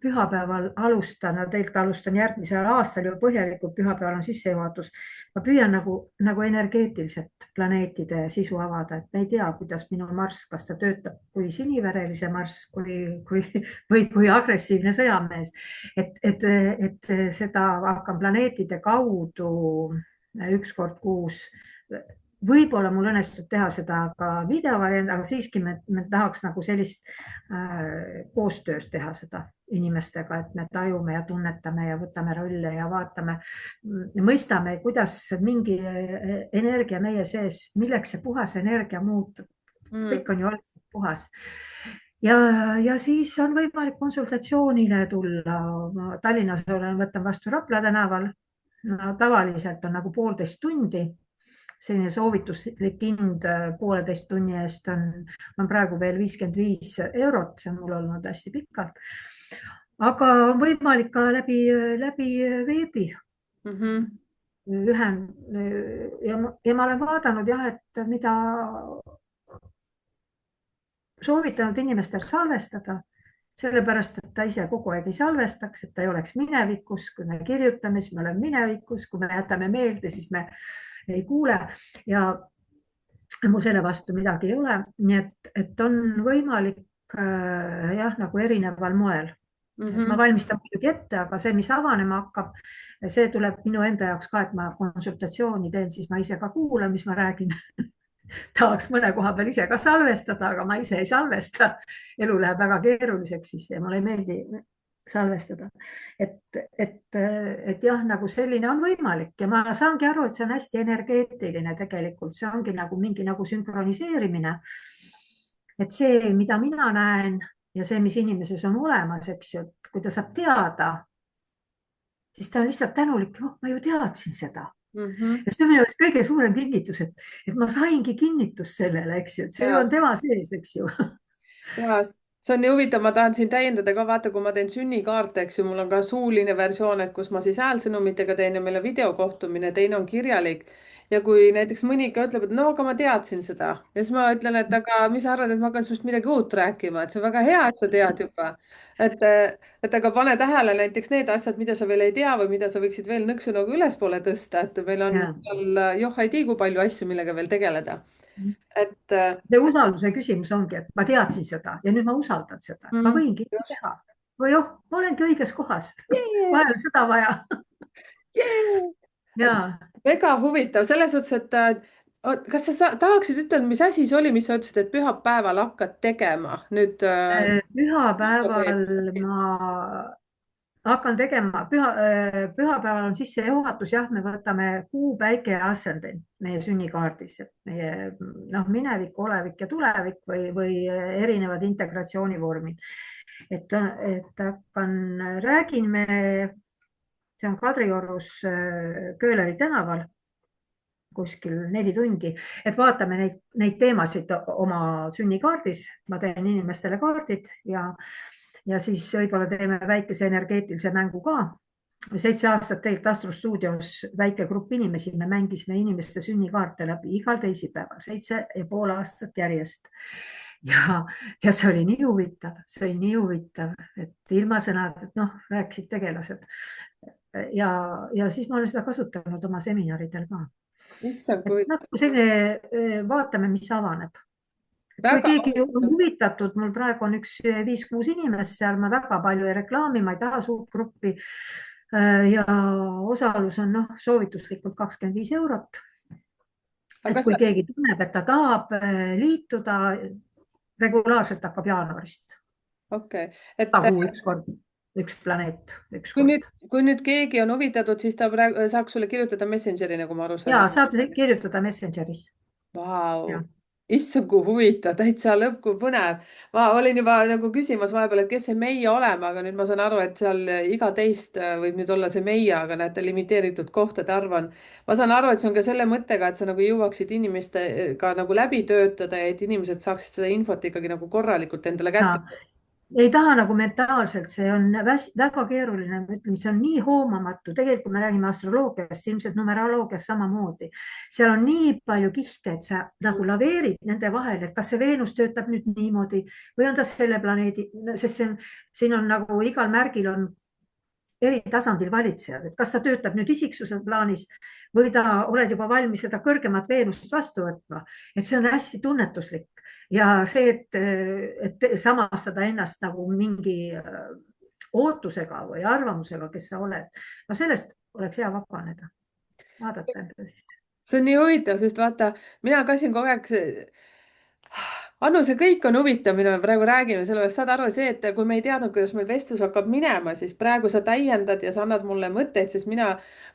pühapäeval alustan, tegelikult alustan järgmisel aastal juba põhjalikult, pühapäeval on sissejuhatus. ma püüan nagu energeetiliselt planeetide sisu avada, et me ei tea, kuidas minu Marss, kas ta töötab kui siniverelise Marss, või kui agressiivne sõjamees. et seda hakkan planeetide kaudu üks kord kuus. Võib-olla mul õnnestub teha seda ka videovariant, aga siiski me tahaks nagu sellist koostöös teha seda inimestega, et me tajume ja tunnetame ja võtame rolle ja vaatame, mõistame, kuidas mingi energia meie sees, milleks see puhas energia muutub. mm. kõik on ju algselt puhas. ja, ja siis on võimalik konsultatsioonile tulla. ma Tallinnas võtan vastu Rapla tänaval. no tavaliselt on nagu 1,5 tundi. selline soovituslik hind 1,5 tunni eest on praegu veel 55 eurot, see on mul olnud hästi pikalt. aga on võimalik ka läbi veebi -hmm. ja ma olen vaadanud jah, et mida soovitanud inimestel salvestada, sellepärast et ta ise kogu aeg ei salvestaks, et ta ei oleks minevikus. kui me kirjutame, siis me oleme minevikus, kui me jätame meelde, siis me ei kuule ja mul selle vastu midagi ei ole. nii et on võimalik jah, nagu erineval moel. Mm ma -hmm. valmistan muidugi ette, aga see, mis avanema hakkab, see tuleb minu enda jaoks ka, et ma konsultatsiooni teen, siis ma ise ka kuulan, mis ma räägin. tahaks mõne koha peal ise ka salvestada, aga ma ise ei salvesta. elu läheb väga keeruliseks siis ja mulle ei meeldi salvestada. et jah, nagu selline on võimalik ja ma saangi aru, et see on hästi energeetiline tegelikult, see ongi nagu mingi nagu sünkroniseerimine. et see, mida mina näen ja see, mis inimeses on olemas, eks ju, et kui ta saab teada, siis ta on lihtsalt tänulik. oh, ma ju teadsin seda. Mm -hmm. ja see on minu arust kõige suurem kingitus, et ma saingi kinnitust sellele, eks ju, et see ju ja on tema sees, eks ju. ja see on nii huvitav, ma tahan siin täiendada ka, vaata, kui ma teen sünnikaarte, eks ju, mul on ka suuline versioon, et kus ma siis häälsõnumitega teen ja meil on videokohtumine, teine on kirjalik. ja kui näiteks mõni ikka ütleb, et no aga ma teadsin seda ja siis ma ütlen, et aga mis sa arvad, et ma hakkan sinust midagi uut rääkima, et see on väga hea, et sa tead juba. et, et aga pane tähele näiteks need asjad, mida sa veel ei tea või mida sa võiksid veel nõksu nagu ülespoole tõsta, et meil on ja. seal joh ei tea, kui palju asju, millega veel tegeleda. et see usalduse küsimus ongi, et ma teadsin seda ja nüüd ma usaldan seda, ma võingi just. teha. või oh, ma olengi õiges kohas. Yeah, vahel on seda vaja. yeah. ja Väga huvitav selles suhtes, et kas tahaksid ütelda, mis asi see oli, mis sa ütlesid, et pühapäeval hakkad tegema nüüd pühapäeval edasi? ma hakkan tegema, pühapäeval on sissejuhatus, jah, me võtame kuu, päike ja ascendent meie sünnikaardis, et meie noh, minevik, olevik ja tulevik või erinevad integratsioonivormid. et räägin me, see on Kadriorus Kööleri tänaval kuskil 4 tundi, et vaatame neid teemasid oma sünnikaardis. ma teen inimestele kaardid ja siis võib-olla teeme väikese energeetilise mängu ka. 7 aastat tegelikult Astro stuudios väike grupp inimesi, me mängisime inimeste sünnikaarte läbi igal teisipäeval 7,5 aastat järjest. ja see oli nii huvitav, et ilmasõnad, et noh, rääkisid tegelased. ja siis ma olen seda kasutanud oma seminaridel ka. Issand, kui et huvitav. nagu selline, vaatame, mis avaneb. kui Väga keegi on huvitav. huvitatud, mul praegu on üks 5-6 inimest seal, ma väga palju ei reklaami, ma ei taha suurt gruppi. ja osalus on noh, soovituslikult 25 eurot. aga et kas, kui keegi tunneb, et ta tahab liituda, regulaarselt hakkab jaanuarist. okei, iga kuu üks kord, üks planeet, üks kui nüüd, kord. kui nüüd keegi on huvitatud, siis ta praegu saaks sulle kirjutada Messengeri, nagu ma aru ja saan. saab kirjutada Messengeris. Vau, ja, issand, kui huvitav, täitsa lõpp, kui põnev. ma olin juba nagu küsimas vahepeal, et kes see meie oleme, aga nüüd ma saan aru, et seal iga teist võib nüüd olla see meie, aga näete, limiteeritud kohtade arv on. ma saan aru, et see on ka selle mõttega, et sa nagu jõuaksid inimestega nagu läbi töötada ja et inimesed saaksid seda infot ikkagi nagu korralikult endale kätte. ja ei taha nagu mentaalselt, see on väga keeruline, ma ütlen, see on nii hoomamatu, tegelikult kui me räägime astroloogiast, ilmselt numeroloogias samamoodi. seal on nii palju kihte, et sa nagu laveerid nende vahel, et kas see Veenus töötab nüüd niimoodi või on ta selle planeedi, sest siin on nagu igal märgil on eri tasandil valitsejad, et kas ta töötab nüüd isiksuse plaanis või ta oled juba valmis seda kõrgemat Veenust vastu võtma. et see on hästi tunnetuslik ja see, et samastada ennast nagu mingi ootusega või arvamusega, kes sa oled, no sellest oleks hea vabaneda, vaadata enda sisse. see on nii huvitav, sest vaata, mina ka siin kogu aeg Anu, see kõik on huvitav, mida me praegu räägime, sellepärast saad aru see, et kui me ei teadnud, kuidas meil vestlus hakkab minema, siis praegu sa täiendad ja sa annad mulle mõtteid, sest mina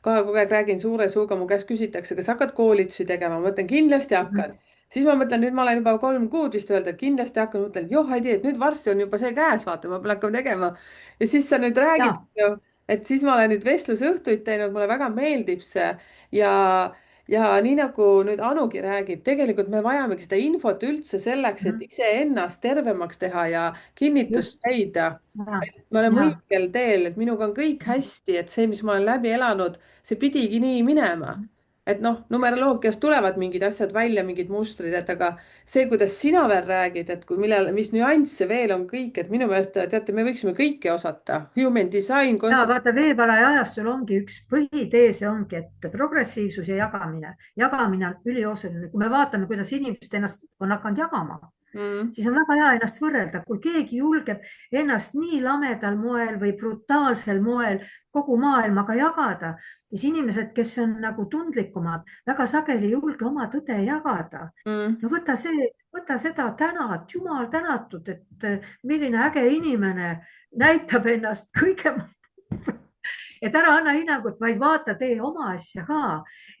kogu aeg räägin suure suuga, mu käest küsitakse, kas hakkad koolitusi tegema, ma ütlen kindlasti hakkan. siis ma mõtlen, nüüd ma olen juba 3 kuud vist öelda, et kindlasti hakkan, mõtlen, joh, ei tea, et nüüd varsti on juba see käes, vaata, ma pean hakkama tegema. ja siis sa nüüd räägid, ja, et siis ma olen nüüd vestlusõhtuid teinud, mulle väga meeldib see ja ja nii nagu nüüd Anugi räägib, tegelikult me vajamegi seda infot üldse selleks, et iseennast tervemaks teha ja kinnitust just, leida. ja, Me oleme ja, õigel teel, et minuga on kõik hästi, et see, mis ma olen läbi elanud, see pidigi nii minema. et noh, numeroloogias tulevad mingid asjad välja, mingid mustrid, et aga see, kuidas sina veel räägid, et kui millal, mis nüansse veel on kõik, et minu meelest teate, me võiksime kõike osata. Human design, ja vaata, veepalaja ajastul ongi üks põhiteese ongi, et progressiivsus ja jagamine, jagamine on ülioluline. kui me vaatame, kuidas inimesed ennast on hakanud jagama, mm, siis on väga hea ennast võrrelda, kui keegi julgeb ennast nii lamedal moel või brutaalsel moel kogu maailmaga jagada, siis inimesed, kes on nagu tundlikumad, väga sageli ei julge oma tõde jagada. mm. no võta seda täna, et jumal tänatud, et milline äge inimene näitab ennast kõige et ära anna hinnangut, vaid vaata, tee oma asja ka,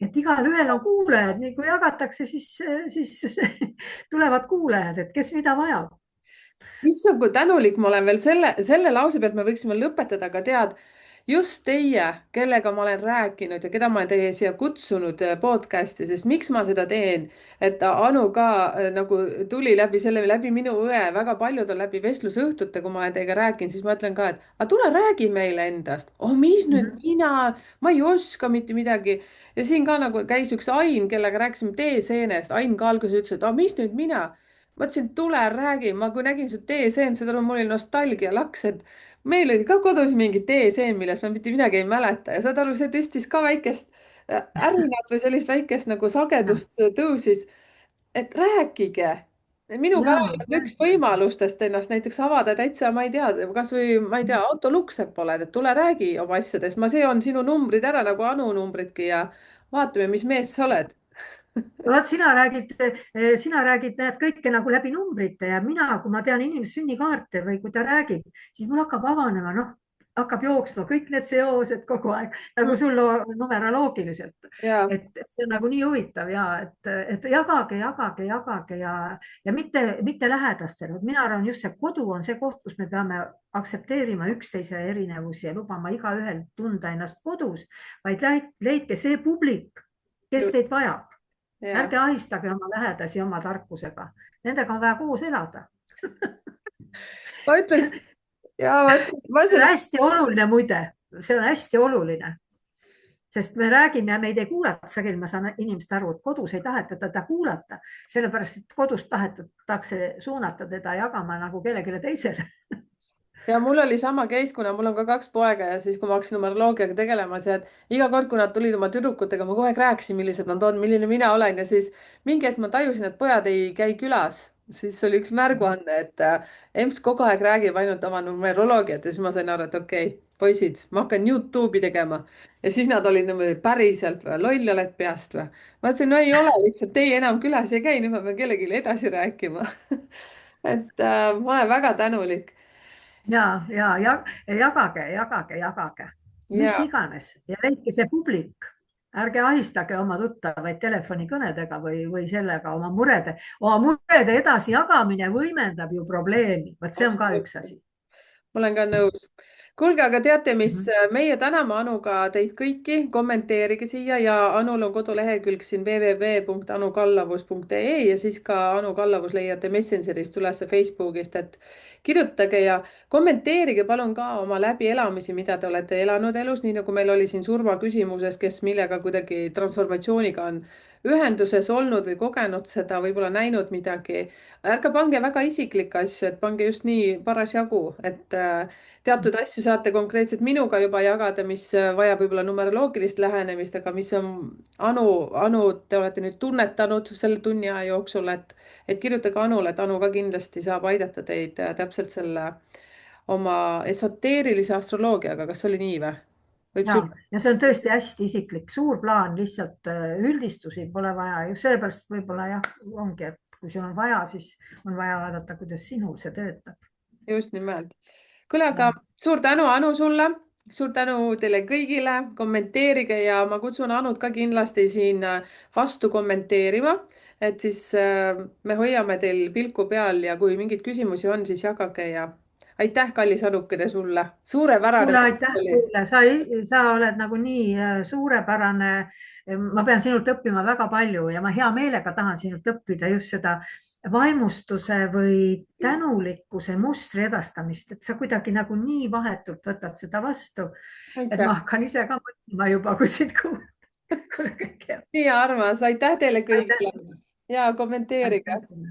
et igalühel on kuulajad, nii kui jagatakse, siis tulevad kuulajad, et kes mida vajab. issand, kui tänulik ma olen veel selle lause pealt, me võiksime lõpetada, aga tead, just teie, kellega ma olen rääkinud ja keda ma olen teie siia kutsunud podcast'i, sest miks ma seda teen, et Anu ka nagu tuli läbi selle, läbi minu õe, väga paljud on läbi vestlusõhtute, kui ma olen teiega rääkinud, siis ma ütlen ka, et aga tule räägi meile endast. oh, mis nüüd mina, ma ei oska mitte midagi. ja siin ka nagu käis üks Ain, kellega rääkisime teeseenest, Ain ka alguses ütles, et mis nüüd mina ma ütlesin, tule räägi, ma kui nägin su teeseent, saad aru, mul oli nostalgialaks, et meil oli ka kodus mingi teeseen, millest ma mitte midagi ei mäleta ja saad aru, see tõstis ka väikest ärinat või sellist väikest nagu ja, sagedust tõusis, et rääkige. minu kanal on üks rääkige. võimalustest ennast näiteks avada täitsa, ma ei tea, kasvõi ma ei tea, autoluksepp oled, et tule räägi oma asjadest, ma seon sinu numbrid ära nagu Anu numbridki ja vaatame, mis mees sa oled. vaat sina räägid, näed kõike nagu läbi numbrite ja mina, kui ma tean inimese sünnikaarte või kui ta räägib, siis mul hakkab avanema, noh, hakkab jooksma kõik need seosed kogu aeg Mm, nagu sul numeroloogiliselt. ja, et see on nagu nii huvitav ja et jagage, jagage, jagage ja mitte lähedastele. mina arvan, just see kodu on see koht, kus me peame aktsepteerima üksteise erinevusi ja lubama igaühel tunda ennast kodus, vaid leidke see publik, kes just, teid vajab. ja. ärge ahistage oma lähedasi oma tarkusega, nendega on vaja koos elada. ma ütlen ja ma see on selle, hästi oluline muide, see on hästi oluline, sest me räägime ja meid ei kuulata, sageli ma saan inimest aru, et kodus ei taheta teda kuulata, sellepärast et kodus tahetakse suunata teda jagama nagu kellelegi teisele. ja mul oli sama case, kuna mul on ka 2 poega ja siis, kui ma hakkasin numeroloogiaga tegelema, see, et iga kord, kui nad tulid oma tüdrukutega, ma kogu aeg rääkisin, millised nad on, milline mina olen ja siis mingi hetk ma tajusin, et pojad ei käi külas. siis oli üks märguanne, et EMS kogu aeg räägib ainult oma numeroloogiat ja siis ma sain aru, et okei, poisid, ma hakkan Youtube'i tegema. ja siis nad olid niimoodi päriselt või, loll oled peast või? ma ütlesin, no ei ole, lihtsalt teie enam külas ei käi, nüüd ma pean kellelegi edasi rääkima et ma olen väga tänulik. ja jagage, jagage, jagage, mis ja iganes ja leidke see publik. ärge ahistage oma tuttavaid telefonikõnedega või sellega oma murede edasijagamine võimendab ju probleemi. vot see on ka üks absoluutselt. asi. ma olen ka nõus. kuulge, aga teate, mis, Mhm. meie täname Anuga teid kõiki, kommenteerige siia ja Anul on kodulehekülg siin www.anukallavus.ee ja siis ka Anu Kallavus leiate Messengerist üles Facebookist, et kirjutage ja kommenteerige palun ka oma läbielamisi, mida te olete elanud elus, nii nagu meil oli siin surma küsimuses, kes millega kuidagi transformatsiooniga on ühenduses olnud või kogenud seda, võib-olla näinud midagi. Ärge pange väga isiklikke asju, et pange just nii parasjagu, et teatud asju saate konkreetselt minuga juba jagada, mis vajab võib-olla numeroloogilist lähenemist, aga mis on Anu, te olete nüüd tunnetanud selle tunni aja jooksul, et kirjutage Anule, et Anu ka kindlasti saab aidata teid täpselt selle oma esoteerilise astroloogiaga. kas oli nii või? võib ja, sul? ja see on tõesti hästi isiklik, suur plaan, lihtsalt üldistusi pole vaja, just sellepärast võib-olla jah, ongi, et kui sul on vaja, siis on vaja vaadata, kuidas sinul see töötab. just nimelt. kuule, aga Ja, suur tänu, Anu, sulle. suur tänu teile kõigile, kommenteerige ja ma kutsun Anut ka kindlasti siin vastu kommenteerima, et siis me hoiame teil pilku peal ja kui mingeid küsimusi on, siis jagage ja aitäh, kallis Anukene, sulle. suurepärane kuule, aitäh oli. sulle, sa oled nagu nii suurepärane. ma pean sinult õppima väga palju ja ma hea meelega tahan sinult õppida just seda vaimustuse või tänulikkuse mustri edastamist, et sa kuidagi nagu nii vahetult võtad seda vastu, et aitäh, ma hakkan ise ka mõtlema juba, kui sind kuulata. kuule, kõik hea. nii armas, aitäh teile Aitäh kõigile sulle, ja aitäh kommenteerige. sulle.